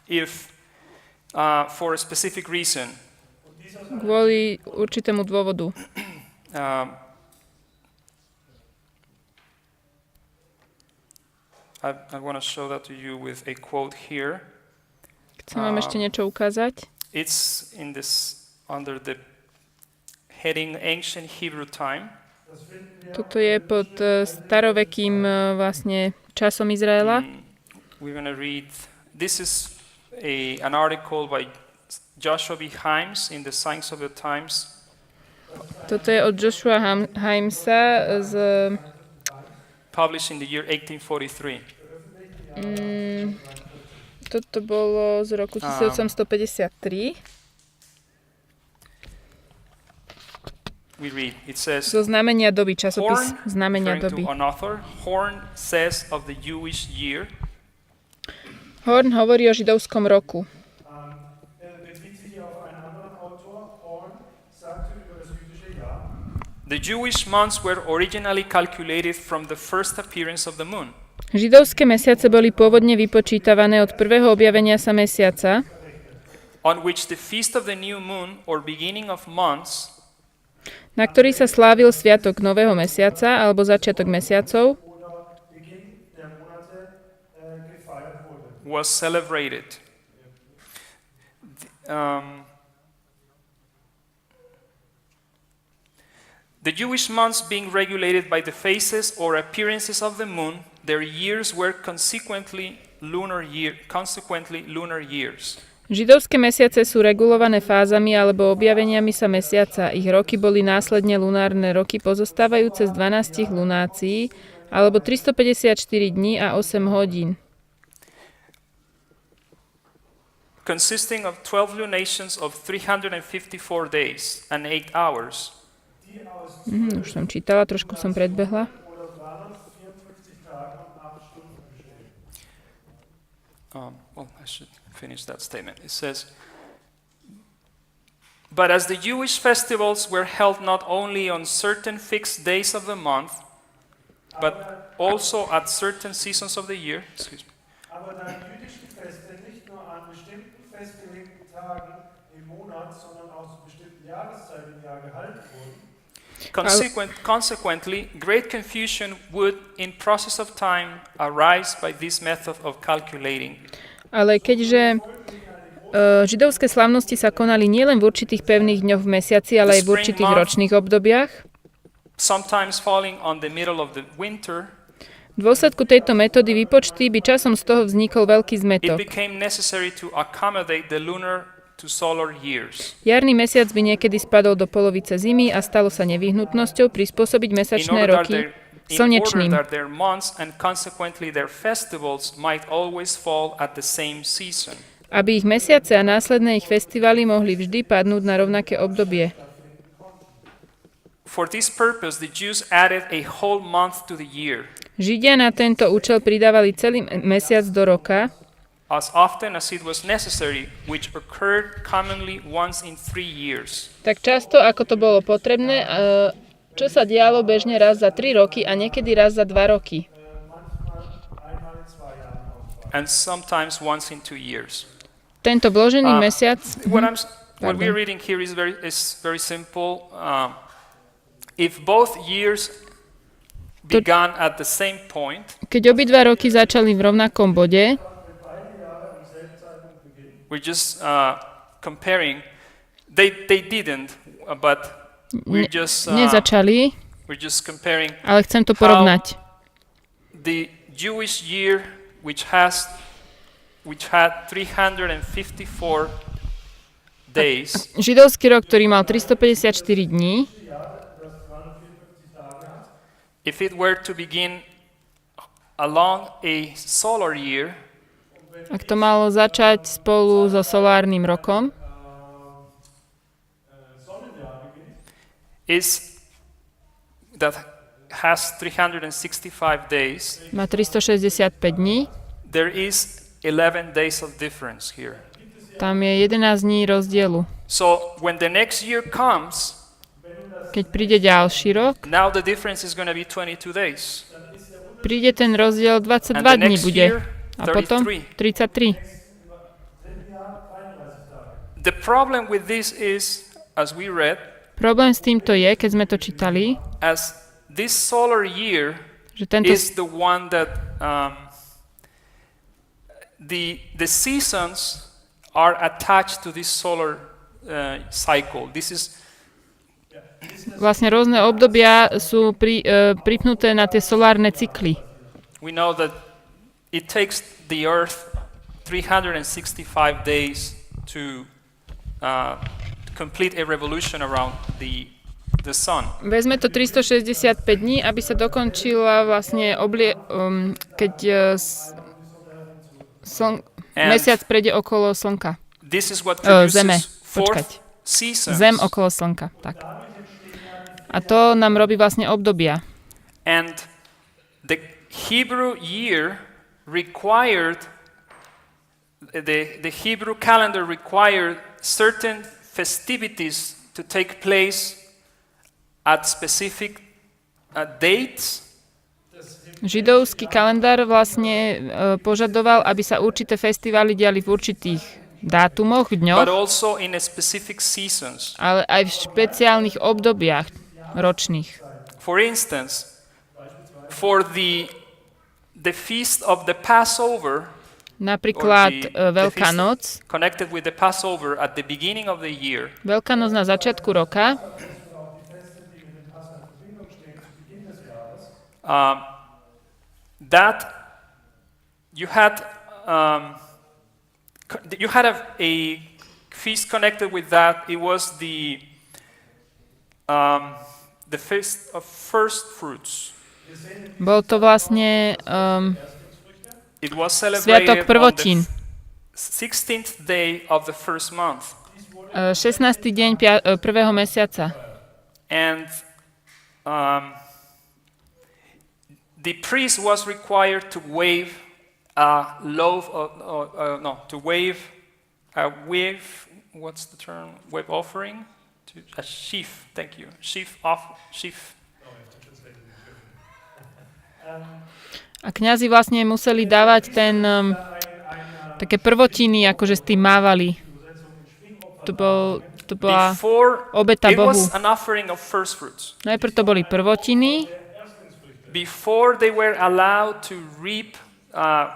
S1: if, for a specific reason,
S2: Kvôli určitému dôvodu.
S1: I want to show that to you with a quote here.
S2: Chcem vám ešte niečo ukázať.
S1: It's in this under the heading Ancient Hebrew Time.
S2: Toto je pod starovekým vlastne časom Izraela.
S1: We're going to read. This is an article by Joshua B. Himes in the Signs of the Times.
S2: Toto je od Joshua Himesa z
S1: Published in the year 1843.
S2: toto bolo z roku 1853.
S1: We read. It says,
S2: Zo znamenia doby, časopis
S1: Horn,
S2: znamenia
S1: referring
S2: doby.
S1: to an author, Horn says of the Jewish year,
S2: Horn hovorí o židovskom roku.
S3: Bezieht sich hier auf einen anderen Autor. Horn sagte über das jüdische Jahr:
S1: the Jewish months were originally calculated from the first appearance of the moon.
S2: Židovské mesiace boli pôvodne vypočítavané od prvého objavenia sa mesiaca,
S1: on which the feast of the new moon or beginning of months
S2: na ktorý sa slávil sviatok nového mesiaca alebo začiatok mesiacov,
S3: oder Beginn der Monate gefeiert wurde.
S1: was celebrated. The Jewish months being regulated by the phases or appearances of the moon, their years were consequently lunar years.
S2: Židovské mesiace sú regulované fázami alebo objaveniami sa mesiaca. Ich roky boli následne lunárne roky pozostávajúce z 12 lunácií alebo 354 dní a 8 hodín.
S1: Consisting of 12 lunations of 354 days and 8 hours.
S2: Už som čítala, trošku som predbehla.
S3: oder 354 Tagen und 8 Stunden bestehen.
S1: Well, I should finish that statement. It says, but as the Jewish festivals were held not only on certain fixed days of the month, but also at certain seasons of the year,
S3: Aber da die jüdischen Feste nicht nur an bestimmten festgelegten Tagen im Monat, sondern auch zu bestimmten Jahreszeiten im Jahr gehalten wurden,
S1: consequently, great confusion would, in process of time, arise by this method of calculating.
S2: Ale keďže židovské slávnosti sa konali nielen v určitých pevných dňoch v mesiaci, ale aj v určitých ročných obdobiach,
S1: sometimes falling on the middle of the winter,
S2: v dôsledku tejto metódy výpočty by časom z toho vznikol veľký
S1: it
S2: zmätok.
S1: became necessary to accommodate the lunar to solar years.
S2: Jarný mesiac by niekedy spadol do polovice zimy a stalo sa nevyhnutnosťou prispôsobiť mesačné roky slnečným.
S1: In order that their months and consequently their festivals might always fall at the same season.
S2: Aby ich mesiace a následné ich festivaly mohli vždy padnúť na rovnaké obdobie.
S1: For this purpose, the Jews added a whole month to the year,
S2: Židia na tento účel pridávali celý mesiac do roka,
S1: as often as it was necessary, which occurred commonly once in 3 years.
S2: tak často ako to bolo potrebné, čo sa dialo bežne raz za 3 roky a niekedy raz za 2 roky.
S3: einmal in 2 Jahren ausfallen.
S1: And sometimes once in 2 years.
S2: Tento vložený mesiac,
S1: What we're reading here is very simple. If both years began at the same point,
S2: keď obidva roky začali v rovnakom bode,
S1: we're just comparing. They didn't, but we're just
S2: nezačali,
S1: comparing
S2: ale chcem to porovnať.
S1: the Jewish year, which had 354 days,
S2: Židovský rok, ktorý mal 354 dní,
S1: if it were to begin along a solar year,
S2: ak to malo začať spolu so solárnym rokom,
S1: that has 365 days,
S2: má 365 dní,
S1: there is 11 days of difference here.
S2: tam je 11 dní rozdielu.
S1: So when the next year comes,
S2: Keď príde ďalší rok,
S1: now the difference is going to be 22 days.
S2: príde ten rozdiel 22
S1: And the
S2: dní
S1: next
S2: bude.
S1: year,
S2: A potom 33.
S1: The problem with this is, as we read,
S2: Problém s týmto je, keď sme to čítali,
S1: as this solar year
S2: že tento
S1: is the one that the seasons are attached to this solar cycle. This is
S2: vlastne rôzne obdobia sú pripnuté na tie solárne cykly.
S1: we know that it takes the Earth 365 days to complete a revolution around the sun.
S2: Vezme to 365 dní, aby sa dokončila vlastne keď mesiac prejde okolo slnka.
S1: This is what
S2: Zeme.
S1: produces four
S2: Počkať.
S1: seasons.
S2: Zem okolo slnka. Tak. A to nám robí vlastne obdobia.
S1: And the Hebrew year required, the Hebrew calendar required certain festivities to take place at specific dates.
S2: Židovský kalendár vlastne požadoval, aby sa určité festivály diali v určitých dátumoch,
S1: But
S2: dňoch,
S1: also in a specific seasons.
S2: ale aj v špeciálnych obdobiach ročných.
S1: For instance, for the feast of the Passover,
S2: Napríklad
S1: the
S2: Veľká
S1: feast
S2: noc.
S1: connected with the Passover at the beginning of the year,
S2: Veľká noc na začiatku roka.
S1: that you had a feast connected with that. It was the feast of first fruits.
S2: Bol to vlastne
S1: It was
S2: Sviatok
S1: celebrated on the
S2: prvotín.
S1: 16th day of the first month.
S2: 16. deň prvého mesiaca.
S1: And the priest was required to wave a loaf what's the term? Wave offering? A sheaf, thank you. Sheaf.
S2: A kňazi vlastne museli dávať také prvotiny, akože s tým mávali. To bola obeta
S1: It
S2: Bohu.
S1: was an offering of first fruits.
S2: Najprv to boli prvotiny,
S1: Before they were allowed to reap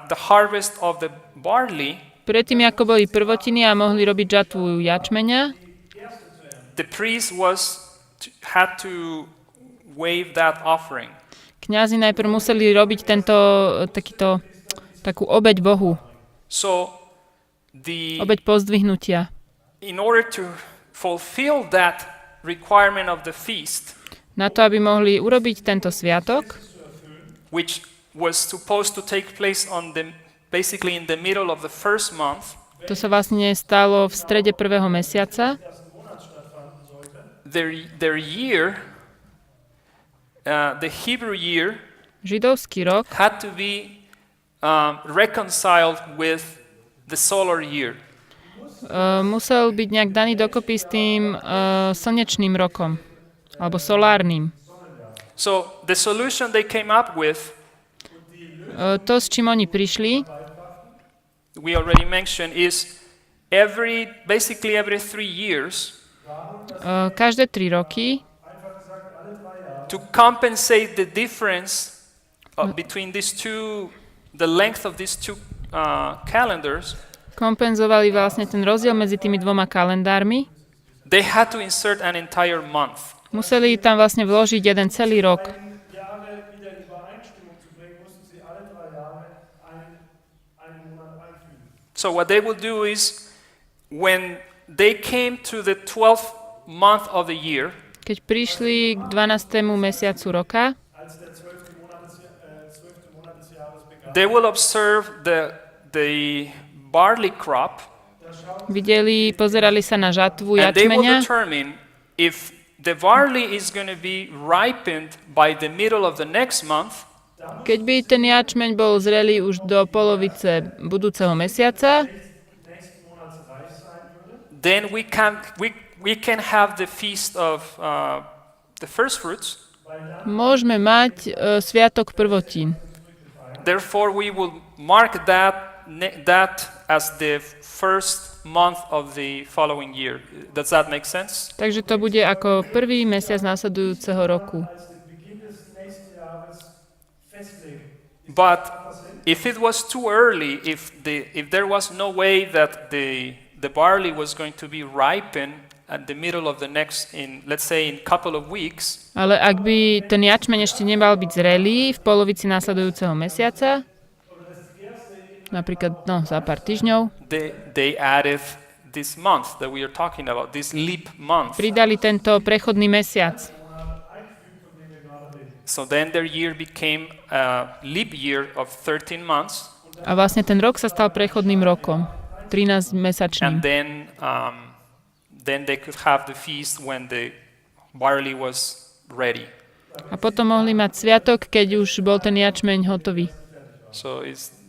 S1: the harvest of the barley,
S2: predtým ako boli prvotiny a mohli robiť žatvu jačmeňa,
S1: the priest had to wave that offering.
S2: kňazi najprv museli robiť takú obeť Bohu,
S1: So
S2: obeť pozdvihnutia.
S1: in order to fulfill that requirement of the feast,
S2: Na to, aby mohli urobiť tento sviatok,
S1: which was supposed to take place basically in the middle of the first month,
S2: to sa vlastne stalo v strede prvého mesiaca,
S1: their year, the Hebrew year,
S2: židovský rok
S1: had to be reconciled with the solar year.
S2: Musel byť nejak daný dokopy s tým slnečným rokom, alebo solárnym.
S1: So the solution they came up with,
S2: To, s čím oni prišli,
S1: we already mentioned, is basically every 3 years,
S2: každé 3 roky,
S1: to compensate the difference between the length of these two calendars,
S2: kompenzovali vlastne ten rozdiel medzi tými dvoma kalendármi.
S1: they had to insert an entire month.
S2: Museli tam vlastne vložiť jeden celý rok.
S3: Jahre wieder in Übereinstimmung zu bringen, mussten sie alle 3 Jahre einen Monat einfügen.
S1: So what they would do is, when they came to the 12th month of the year,
S2: Keď prišli k 12. mesiacu roka,
S3: Als der 12. Monat des Jahres begann,
S1: they will observe the barley crop,
S2: pozerali sa na žatvu
S1: and they will
S2: jačmeňa
S1: determine if the barley is going to be ripened by the middle of the next month,
S2: Keď by ten jačmeň bol zrelý už do polovice budúceho mesiaca,
S3: nächsten Monats reif sein würde,
S1: then we can have the feast of the first fruits.
S2: môžeme mať sviatok prvotín.
S1: Therefore, we will mark that as the first month of the following year. Does that make sense?
S2: Takže to bude ako prvý mesiac následujúceho roku.
S3: als den Beginn des nächsten Jahres festlegen.
S1: But if it was too early, if there was no way that the barley was going to be ripened at the middle of the next, let's say in couple of weeks,
S2: Ale ak by ten jačmeň ešte nemal byť zrelý v polovici následujúceho mesiaca, napríklad za pár týždňov,
S1: they added this month that we are talking about, this leap month.
S2: pridali tento prechodný mesiac.
S1: So then their year became a leap year of 13 months,
S2: A vlastne ten rok sa stal prechodným rokom, 13-mesačným.
S1: and then they could have the feast when the barley was ready.
S2: A potom mohli mať sviatok, keď už bol ten jačmeň hotový.
S1: So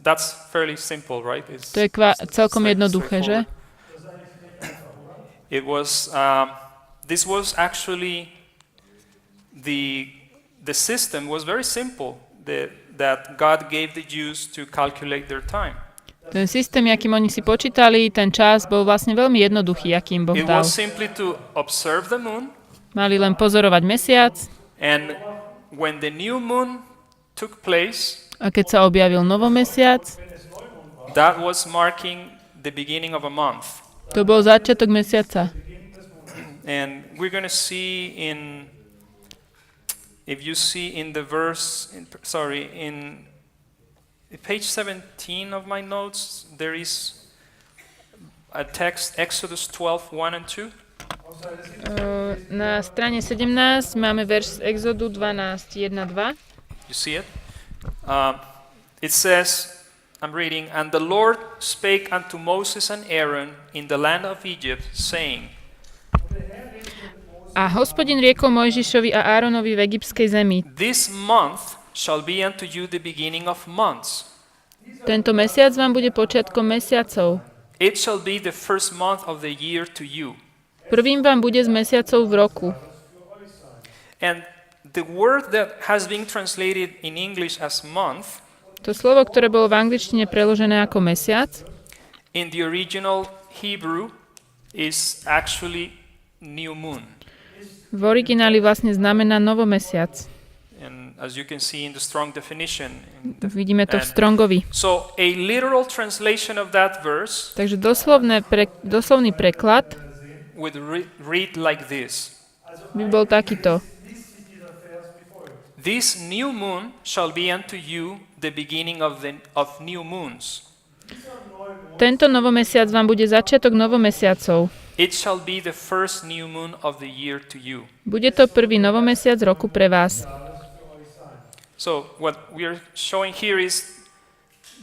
S1: that's fairly simple, right?
S2: To je celkom jednoduché, že?
S1: It was. This was actually the system was very simple that God gave the Jews to calculate their time.
S2: Ten systém, akým oni si počítali, ten čas bol vlastne veľmi jednoduchý, aký im Boh
S1: It
S2: dal.
S1: was simply to observe the moon,
S2: Mali len pozorovať mesiac
S1: and when the new moon took place,
S2: a keď sa objavil novomesiac,
S1: that was marking the beginning of a month.
S2: to bol začiatok mesiaca.
S1: And we're going to see if you see in the verse, in page 17 of my notes, there is a text, Exodus 12, 1 and 2.
S2: Na strane 17 máme verš z Exodu 12, 1, 2.
S1: You see it? It says, I'm reading, "And the Lord spake unto Moses and Aaron in the land of Egypt, saying."
S2: A Hospodin riekol Mojžišovi a Áronovi v egyptskej zemi.
S1: "This month shall be unto you the beginning of months.
S2: Tento mesiac vám bude počiatkom mesiacov.
S1: It shall be the first month of the year to you."
S2: Prvým vám bude z mesiacov v roku.
S1: And the word that has been translated in English as month,
S2: To slovo, ktoré bolo v angličtine preložené ako mesiac,
S1: in the original Hebrew is actually new moon.
S2: v origináli vlastne znamená novomesiac.
S1: And as you can see in the strong definition.
S2: Vidíme to v
S1: And
S2: Strongovi.
S1: so a literal translation of that verse
S2: Takže doslovný preklad
S1: would read like this.
S2: by bol takýto.
S1: "This new moon shall be unto you the beginning of new moons.
S2: Tento novomesiac vám bude začiatok novomesiacov.
S1: It shall be the first new moon of the year to you."
S2: Bude to prvý novomesiac roku pre vás.
S1: So what we are showing here is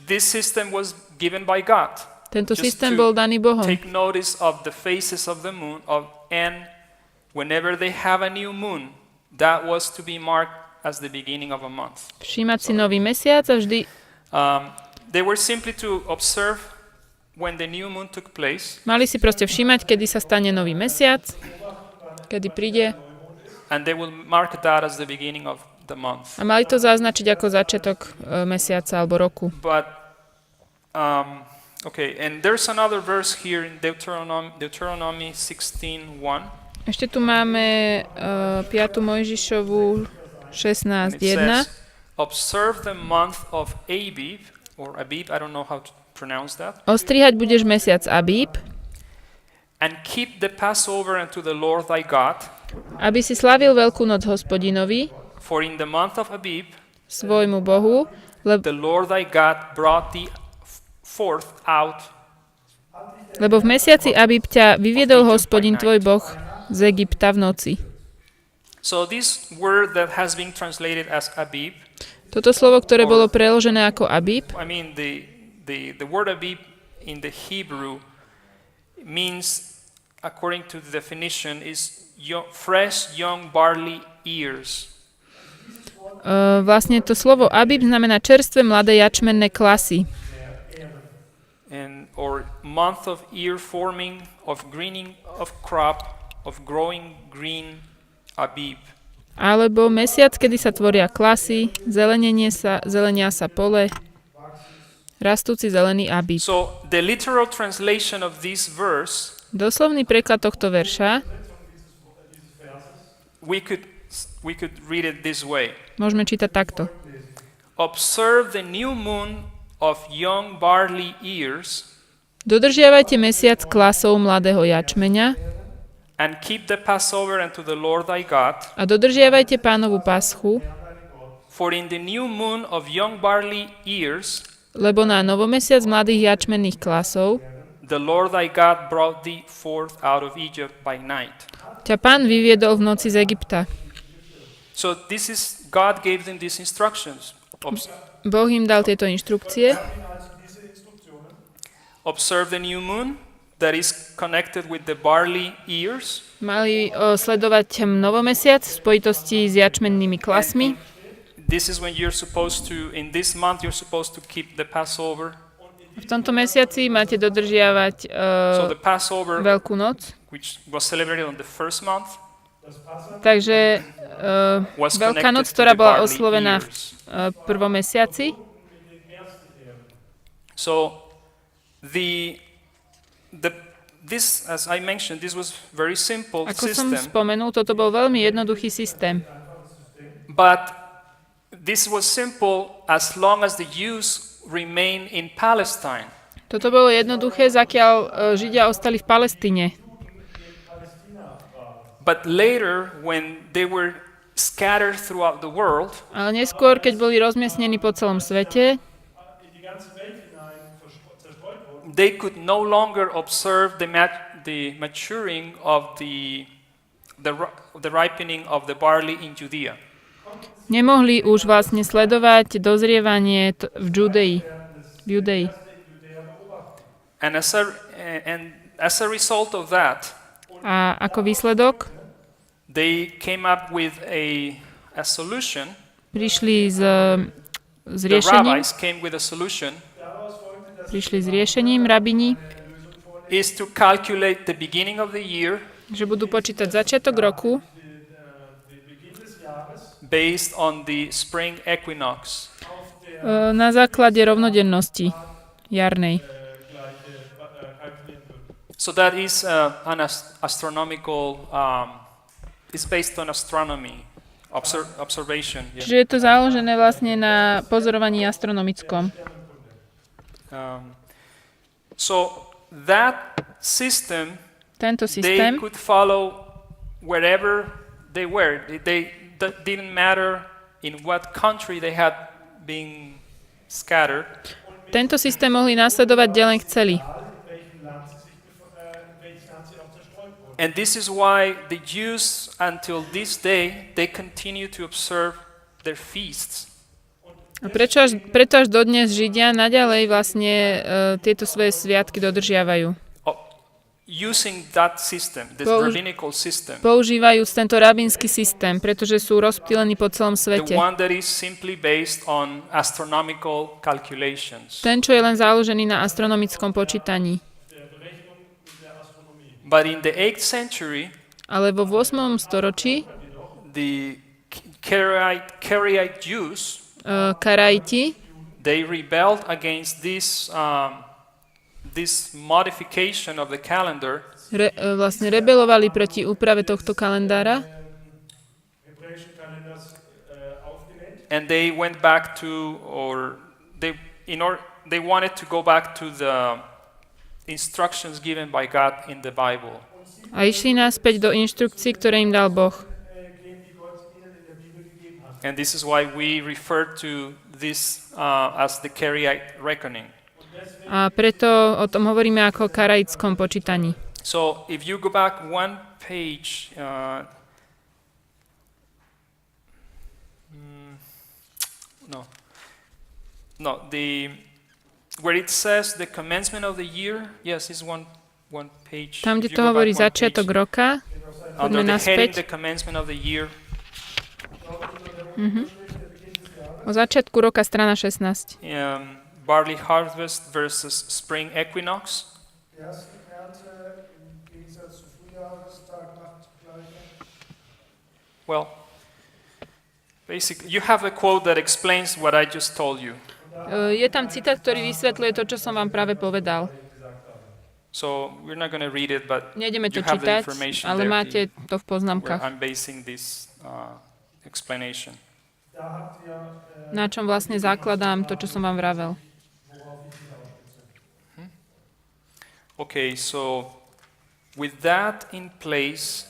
S1: this system was given by God.
S2: Tento
S1: Just
S2: systém
S1: to
S2: bol daný Bohom.
S1: Take notice of the phases of the moon and whenever they have a new moon, that was to be marked as the beginning of a month.
S2: Všímať si nový mesiac a vždy
S1: They were simply to observe when the new moon took place,
S2: mali si proste všímať, kedy sa stane nový mesiac, kedy príde
S1: and they will mark that as the beginning of the month.
S2: a mali to zaznačiť ako začiatok mesiaca alebo roku.
S1: But okay, and there's another verse here in Deuteronomy 16:1.
S2: Ešte tu máme 5. Mojžišovu
S1: It
S2: 16.1.
S1: says, "Observe the month of Abib," or Abib, I don't know how to pronounce that,
S2: Ostrihať budeš mesiac Abíb,
S1: "and keep the Passover unto the Lord thy God,
S2: aby si slavil Veľkú noc Hospodinovi,
S1: for in the month of Abib
S2: svojmu Bohu,
S1: the Lord thy God brought thee forth out."
S2: lebo v mesiaci Abíb ťa vyviedol Hospodin tvoj Boh z Egypta v noci.
S1: So this word that has been translated as Abib,
S2: Toto slovo, ktoré bolo preložené ako Abíb,
S1: I mean the word Abib in the Hebrew means, according to the definition, is fresh young barley ears.
S2: vlastne to slovo Abíb znamená čerstvé mladé jačmenné klasy.
S1: And or month of ear forming, of greening of crop, of growing green Abib.
S2: Alebo mesiac, kedy sa tvoria klasy, zelenia sa pole, rastúci zelený Abíb.
S1: So the literal translation of this verse,
S2: Doslovný preklad tohto verša
S1: we could read it this way.
S2: môžeme čítať takto.
S1: "Observe the new moon of young barley ears,
S2: Dodržiavajte mesiac klasov mladého jačmeňa
S1: and keep the Passover unto the Lord thy God,
S2: a dodržiavajte Pánovu paschu,
S1: for in the new moon of young barley ears
S2: lebo na novomesiac mladých jačmenných klasov
S1: the Lord thy God brought thee forth out of Egypt by night."
S2: ťa Pán vyviedol v noci z Egypta.
S1: So God gave them these instructions.
S2: Boh im dal tieto inštrukcie.
S1: Observe the new moon that is connected with the barley ears.
S2: Mali sledovať novomesiac v spojitosti s jačmennými klasmi.
S1: This is when you're supposed to, in this month, you're supposed to keep the Passover.
S2: V tomto mesiaci máte dodržiavať
S1: So the Passover,
S2: Veľkú noc.
S1: which was celebrated on the first month,
S2: Takže
S1: was
S2: Veľká noc,
S1: connected to
S2: ktorá
S1: the
S2: bola
S1: barley
S2: oslovená v
S1: ears.
S2: prvom mesiaci.
S1: So this, as I mentioned, this was very simple
S2: Ako som
S1: system,
S2: spomenul, toto bol veľmi jednoduchý systém.
S1: but this was simple as long as the Jews remain in Palestine.
S2: Toto bolo jednoduché, zakiaľ Židia ostali v Palestíne.
S1: But later, when they were scattered throughout the world,
S2: Ale neskôr, keď boli rozmiestnení po celom svete,
S1: they could no longer observe the maturing of the ripening of the barley in Judea.
S2: Nemohli už vlastne sledovať dozrievanie v Judei.
S1: And as a result of that,
S2: A ako výsledok
S1: they came up with a solution.
S2: prišli s
S1: The
S2: riešením,
S1: rabbis came with a solution
S2: rabini,
S1: is to calculate the beginning of the year
S2: že budú počítať začiatok roku
S1: based on the spring equinox.
S2: na základe rovnodennosti jarnej.
S1: So that is an astronomical, it's based on astronomy, observation. Yeah.
S2: Čiže je to založené vlastne na pozorovaní astronomickom.
S1: So that system,
S2: Tento
S1: they
S2: systém
S1: could follow wherever they were. That didn't matter in what country they had been scattered.
S2: Tento systém mohli nasledovať, kde len chceli.
S1: And this is why the Jews, until this day, they continue to observe their feasts.
S2: A preto až dodnes Židia naďalej vlastne tieto svoje sviatky dodržiavajú.
S1: Using that system, this rabbinical system,
S2: Používajú tento rabínsky systém, pretože sú rozptýlení po celom
S1: the
S2: svete.
S1: one that is simply based on astronomical calculations.
S2: Ten, čo je len založený na astronomickom počítaní.
S1: But in the 8th century,
S2: Ale vo 8. storočí
S1: the Karaite Jews,
S2: Karaiti
S1: they rebelled against this modification of the calendar,
S2: vlastne rebelovali proti úprave tohto kalendára
S1: and they went back to, or they wanted to go back to the instructions given by God in the Bible.
S2: a išli naspäť do inštrukcií, ktoré im dal Boh.
S1: And this is why we refer to this as the Karaite reckoning.
S2: A preto o tom hovoríme ako karaitskom počítaní.
S1: So if you go back one page, where it says the commencement of the year, yes, is one page.
S2: Tam, kde
S1: If you
S2: to
S1: go
S2: hovorí
S1: back one
S2: začiatok
S1: page,
S2: roka,
S1: under
S2: poďme
S1: the heading,
S2: naspäť.
S1: the commencement of the year,
S2: O začiatku roka, strana 16.
S1: barley harvest versus spring equinox.
S3: Erste Ernte im Gegensatz zu Frühjahrestag, Nachtgleiche.
S1: Well, basically, you have a quote that explains what I just told you.
S2: Je tam citát, ktorý vysvetľuje to, čo som vám práve povedal.
S1: So we're not going to read it, but
S2: Nejdeme to
S1: you have the
S2: čítať,
S1: information
S2: ale
S1: there
S2: máte to v
S1: where
S2: poznámkach,
S1: I'm basing this explanation.
S3: Da habt ihr,
S2: na čom vlastne zakladám to, čo som vám vravel.
S3: worauf ich hinausspitze.
S1: Okay, so with that in place,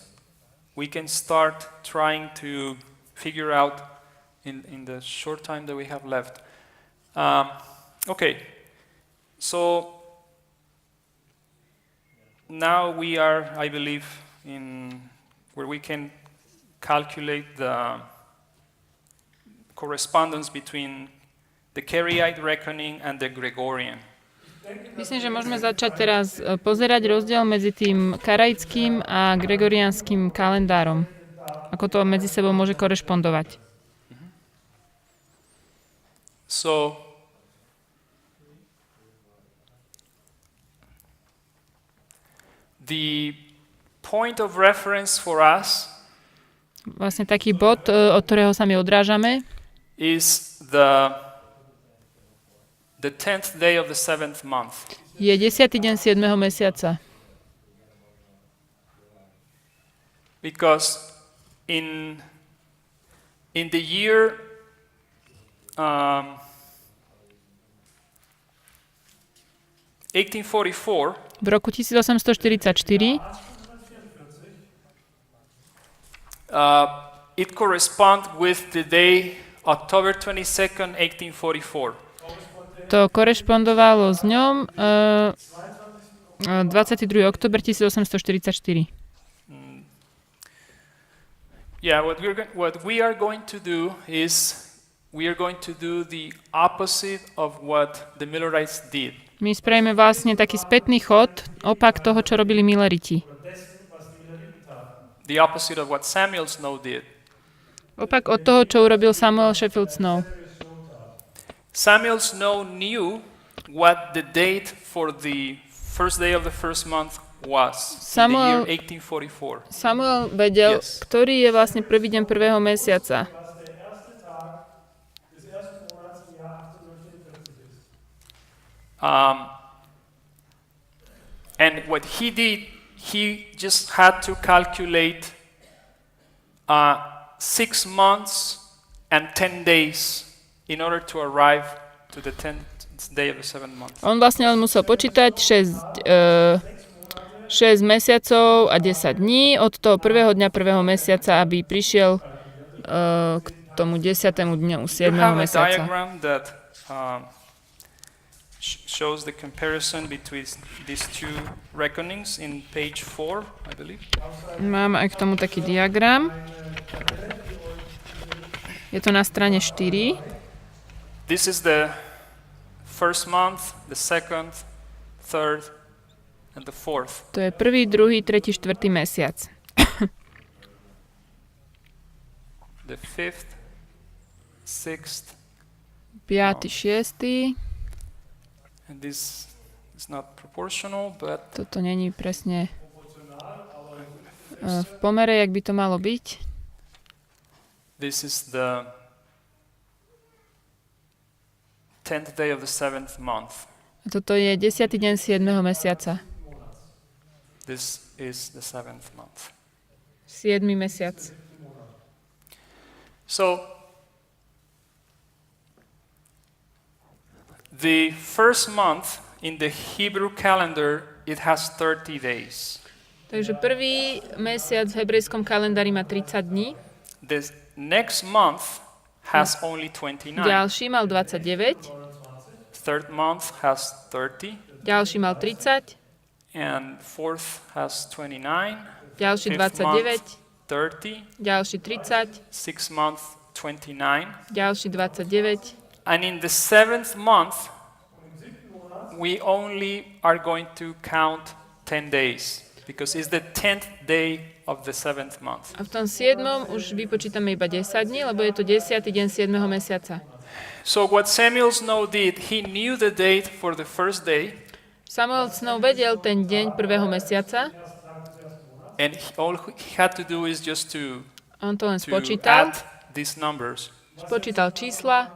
S1: we can start trying to figure out in the short time that we have left. Okay, so now we are, I believe, in where we can calculate the correspondence between the Karaite reckoning and the Gregorian.
S2: Myslím, že môžeme začať teraz pozerať rozdiel medzi tým karaitským a gregoriánskym kalendárom. Ako to medzi sebou môže korešpondovať.
S1: So, the point of reference for us
S2: Vlastne taký bod, od ktorého sa my odrážame,
S1: is the 10th day of the 7th month.
S2: je 10. deň 7. mesiaca.
S1: Because in the year 1844,
S2: V roku 1844
S1: it corresponds with the day October 22nd, 1844.
S2: to korešpondovalo s ňom 22. október 1844.
S1: Yeah, what we are going to do is we are going to do the opposite of what the Millerites did.
S2: My spravíme vlastne taký spätný chod, opak toho, čo robili Milleriti.
S1: The opposite of what Samuel Snow did.
S2: Opak od toho, čo urobil Samuel Sheffield Snow.
S1: Samuel Snow knew what the date for the first day of the first month was in the year 1844.
S2: Samuel vedel,
S1: Yes.
S2: ktorý je vlastne prvý deň prvého mesiaca.
S1: And what he did, he just had to calculate 6 months and 10 days in order to arrive to the 10th day of the 7th month.
S2: On vlastne len musel počítať 6 mesiacov a 10 dní od toho prvého dňa prvého mesiaca, aby prišiel k tomu 10. dňu 7.
S1: You have a
S2: mesiaca.
S1: diagram that shows the comparison between these two reckonings in page 4, I believe.
S2: Mám aj k tomu taký diagram. Je to na strane 4.
S1: This is the first month, the second, third, and the fourth.
S2: To je prvý, druhý, tretí, štvrtý mesiac.
S1: The fifth, sixth,
S2: 5., 6.
S1: and this is not proportional, but
S2: Toto není presne v pomere, jak by to malo byť.
S1: this is the 10th day of the 7th month.
S2: A toto je 10. deň 7. mesiaca.
S1: This is the 7th month.
S2: 7. mesiac.
S1: So, the first month in the Hebrew calendar, it has 30 days.
S2: Takže prvý mesiac v hebrejskom kalendári má 30 dní,
S1: The next month has only 29.
S2: ďalší mal 29,
S1: Third month has 30,
S2: ďalší mal 30,
S1: and fourth has 29.
S2: ďalší
S1: Fifth
S2: 29,
S1: month 30,
S2: ďalší 30,
S1: sixth month 29,
S2: ďalší 29.
S1: and in the 7th month we only are going to count 10 days because it's the 10th day of the 7th month.
S2: A v tom 7. už vypočítame iba 10 dní, lebo je to 10. deň 7. mesiaca.
S1: So what Samuel Snow did, he knew the date for the first day,
S2: Samuel Snow vedel ten deň prvého mesiaca,
S1: and all he had to do is just to
S2: on to len
S1: to
S2: spočítal,
S1: add these numbers,
S2: spočítal čísla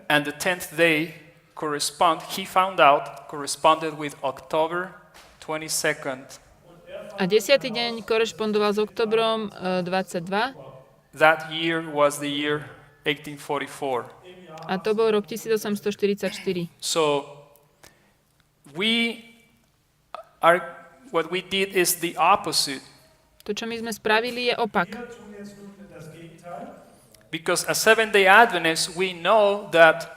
S1: and the 10th day he found out corresponded with October 22nd.
S2: a 10. deň korešpondoval s oktobrom 22
S1: That year was the year 1844.
S2: a to bol rok 1844.
S1: So what we did is the opposite,
S2: To, čo my sme spravili, je opak.
S1: because as 7-day Adventists we know that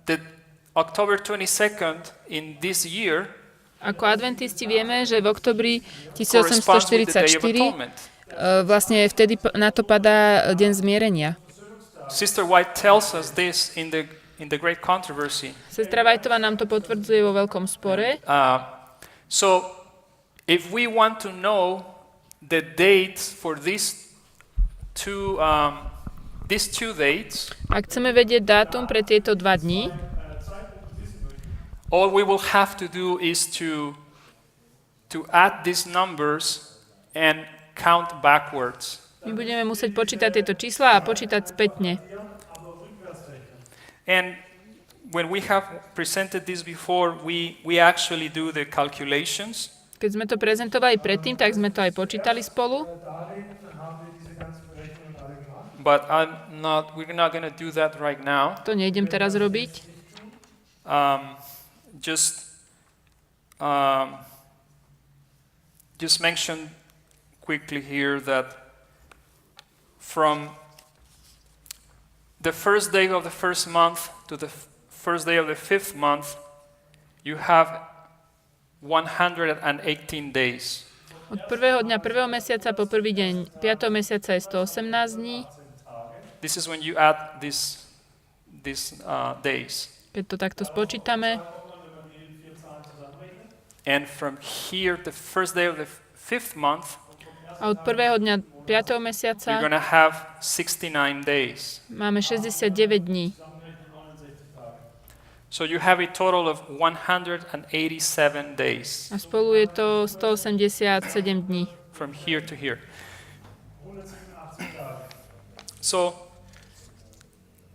S1: the October 22nd in this year
S2: Ako adventisti vieme, že v oktobri
S1: corresponds with the Day of
S2: 1844
S1: Atonement.
S2: vlastne vtedy na to padá deň zmierenia.
S1: Sister White tells us this in the Great Controversy.
S2: Sestra Whiteová nám to potvrdzuje vo veľkom spore.
S1: So if we want to know the dates for these two dates,
S2: Ak chceme vedieť dátum pre tieto 2 dni,
S1: all we will have to do is to add these numbers and count backwards.
S2: my budeme musieť počítať tieto čísla a počítať spätne.
S1: And when we have presented this before, we actually do the calculations.
S2: Keď sme to prezentovali predtým, tak sme to aj počítali spolu.
S1: But we're not going to do that right now.
S2: To nejdem teraz robiť.
S1: Just mention quickly here that from the first day of the first month to the first day of the 5th month, you have 118 days.
S2: Od prvého dňa prvého mesiaca po prvý deň 5. mesiaca je 118 dní.
S1: This is when you add these days.
S2: Keď to takto spočítame.
S1: And from here, the first day of the fifth month,
S2: A od prvého dňa 5.
S1: you're
S2: mesiaca
S1: going to have 69 days.
S2: máme 69 dní.
S1: So you have a total of 187 days
S2: A spolu je to 187 dní.
S1: from here to here. So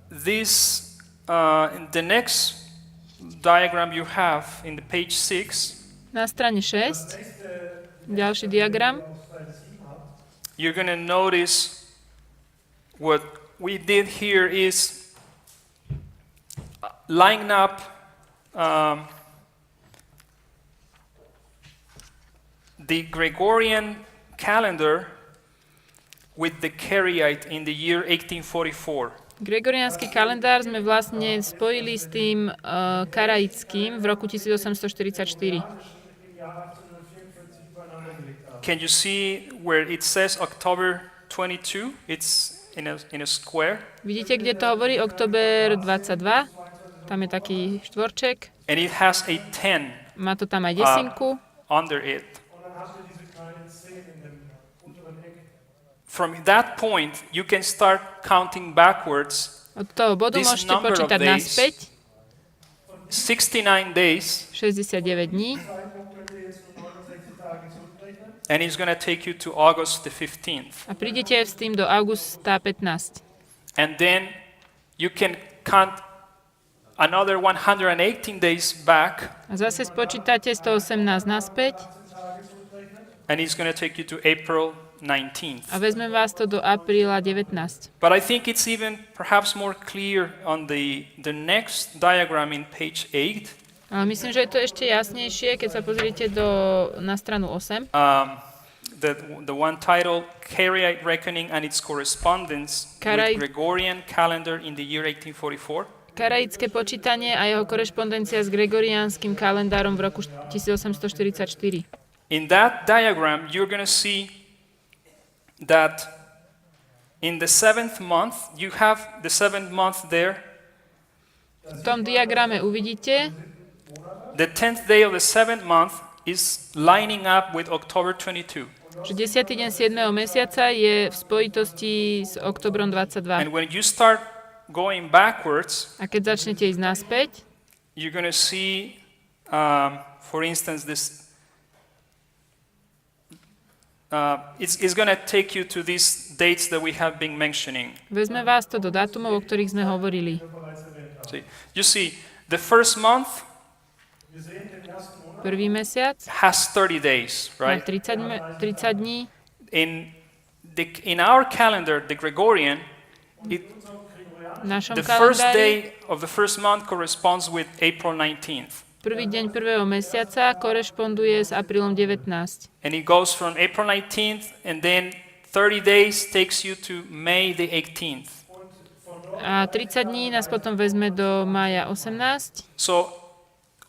S1: this, in the next diagram you have in the page 6,
S2: Na strane 6, ďalší diagram,
S1: you're going to notice what we did here is line up the Gregorian calendar with the Karaite in the year 1844.
S2: Gregoriánsky kalendár sme vlastne spojili s tým karaitským v roku 1844.
S1: Can you see where it says October 22? It's in a square.
S2: Vidíte, kde to hovorí október 22? Tam je taký štvorček.
S1: And it has a 10
S2: Má to tam aj desinku.
S1: under it. From that point, you can start counting backwards.
S2: Od toho bodu
S1: This
S2: môžete
S1: number of
S2: počítať
S1: days,
S2: naspäť.
S1: 69 days,
S2: 69 dní.
S1: and it's going to take you to August the 15th.
S2: A prídete s tým do augusta 15.
S1: And then you can count another 118 days back,
S2: A zase spočítate 118 naspäť
S1: and it's going to take you to April 19th.
S2: a vezme vás to do apríla 19.
S1: But I think it's even perhaps more clear on the next diagram in page 8.
S2: Ale myslím, že je to ešte jasnejšie, keď sa pozriete na stranu 8.
S1: The one titled Karaite Reckoning and its Correspondence with Gregorian Calendar in the year 1844.
S2: Karaitské počítanie a jeho korešpondencia s gregoriánskym kalendárom v roku 1844.
S1: In that diagram, you're going to see that in the 7th month, you have the 7th month there.
S2: V tom diagrame uvidíte,
S1: The 10th day of the 7th month is lining up with October 22.
S2: že 10. deň 7. mesiaca je v spojitosti s oktobrom 22.
S1: And when you start going backwards,
S2: A keď začnete ísť naspäť,
S1: you're going to see, for instance, this. It's going to take you to these dates that we have been mentioning.
S2: vezme vás to do dátumov, o ktorých sme hovorili.
S1: So you see, the first month
S2: Prvý mesiac
S1: has 30 days,
S2: má
S1: right?
S2: 30 dní.
S1: In our calendar, the Gregorian,
S2: V našom
S1: the first
S2: kalendári
S1: day of the first month corresponds with April 19th.
S2: prvý deň prvého mesiaca korešponduje s aprílom 19.
S1: And it goes from April 19th, and then 30 days takes you to May the 18th.
S2: A 30 dní nás potom vezme do mája 18.
S1: So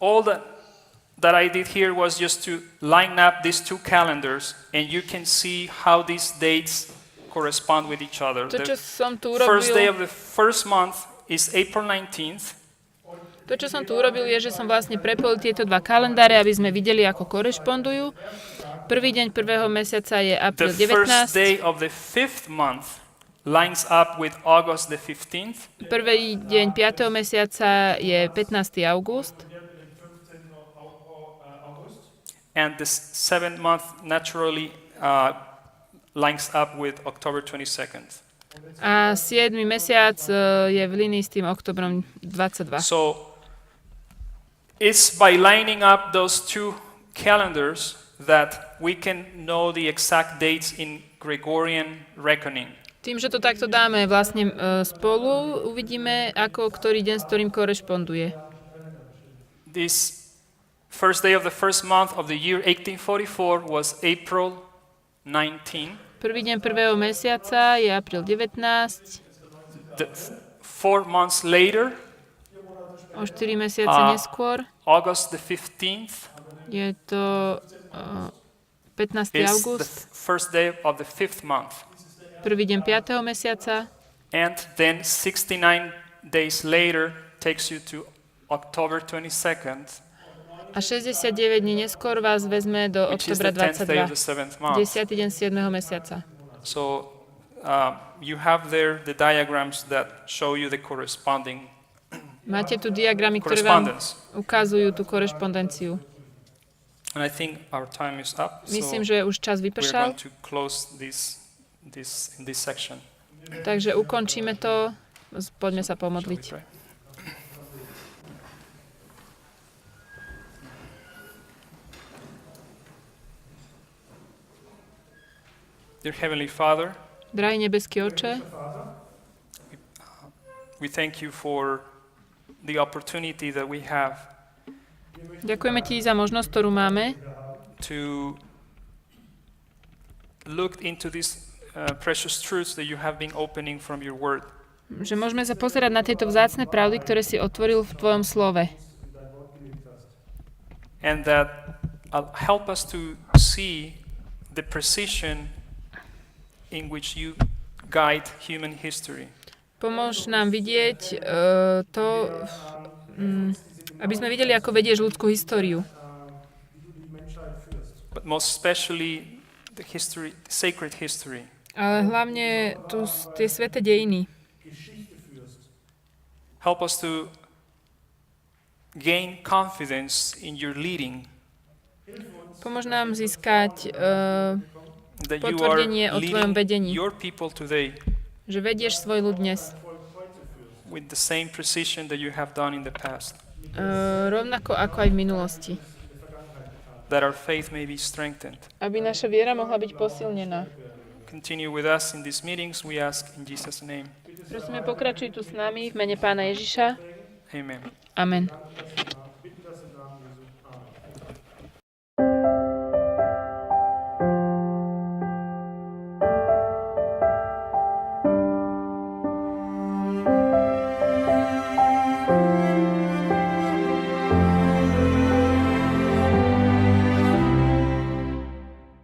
S1: all that I did here was just to line up these two calendars, and you can see how these dates correspond with each other.
S2: To, čo
S1: The
S2: som tu
S1: first day
S2: urobil,
S1: of the first month is April 19th,
S2: je, že som vlastne prepojil tieto dva kalendáre, aby sme videli, ako korešpondujú. Prvý deň prvého mesiaca je apríl
S1: the first
S2: 19.
S1: day of the fifth month lines up with August the 15th,
S2: Prvý deň 5. mesiaca je 15. august.
S1: and the seventh month naturally lines up with October 22nd.
S2: A 7. mesiac je v línii s tým oktobrom 22.
S1: So it's by lining up those two calendars that we can know the exact dates in Gregorian reckoning.
S2: Tým, že to takto dáme vlastne spolu, uvidíme, ako ktorý deň s ktorým korešponduje.
S1: This first day of the first month of the year 1844 was April 19.
S2: Prvý deň prvého mesiaca je apríl 19.
S1: The 4 months later,
S2: O 4 mesiace neskôr
S1: August the 15th.
S2: je to 15.
S1: is the
S2: august,
S1: first day of the 5th month.
S2: prvý deň 5. mesiaca
S1: And then 69 days later takes you to October 22nd,
S2: a 69 dní neskôr vás vezme do
S1: which is
S2: oktobra
S1: the 10th day of
S2: 22.
S1: the 7th month.
S2: 10. deň 7. mesiaca.
S1: So you have there the diagrams that show you the corresponding
S2: Máte tu diagramy, ktoré vám
S1: correspondence.
S2: ukazujú tú korešpondenciu.
S1: And I think our time is up,
S2: Myslím,
S1: so
S2: že už čas
S1: we're
S2: vypršal,
S1: going to close this in this section.
S2: takže ukončíme to. Poďme sa
S1: Shall we
S2: pomodliť.
S1: pray? Dear Heavenly Father,
S2: Drahý nebeský Oče,
S1: we thank you for the opportunity that we have
S2: ďakujeme Ti za možnosť, ktorú máme,
S1: to look into these precious truths that you have been opening from your word.
S2: že môžeme sa pozerať na tieto vzácne pravdy, ktoré si otvoril v Tvojom slove.
S1: And that help us to see the precision in which you guide human history.
S2: Pomôž nám vidieť to, aby sme videli, ako vedieš ľudskú históriu.
S1: But most especially the sacred history.
S2: Ale hlavne tie sväté dejiny.
S1: Help us to gain confidence in your leading,
S2: Pomôž nám získať,
S1: that you are
S2: potvrdenie o Tvojom
S1: leading
S2: vedení.
S1: your people today
S2: že vedieš svoj ľud dnes.
S1: with the same precision that you have done in the past,
S2: Rovnako ako aj v minulosti.
S1: that our faith may be strengthened.
S2: Aby naša viera mohla byť posilnená.
S1: Continue with us in these meetings, we ask in Jesus' name.
S2: Prosíme, pokračuj tu s nami v mene Pána Ježiša.
S1: Amen.
S2: Amen.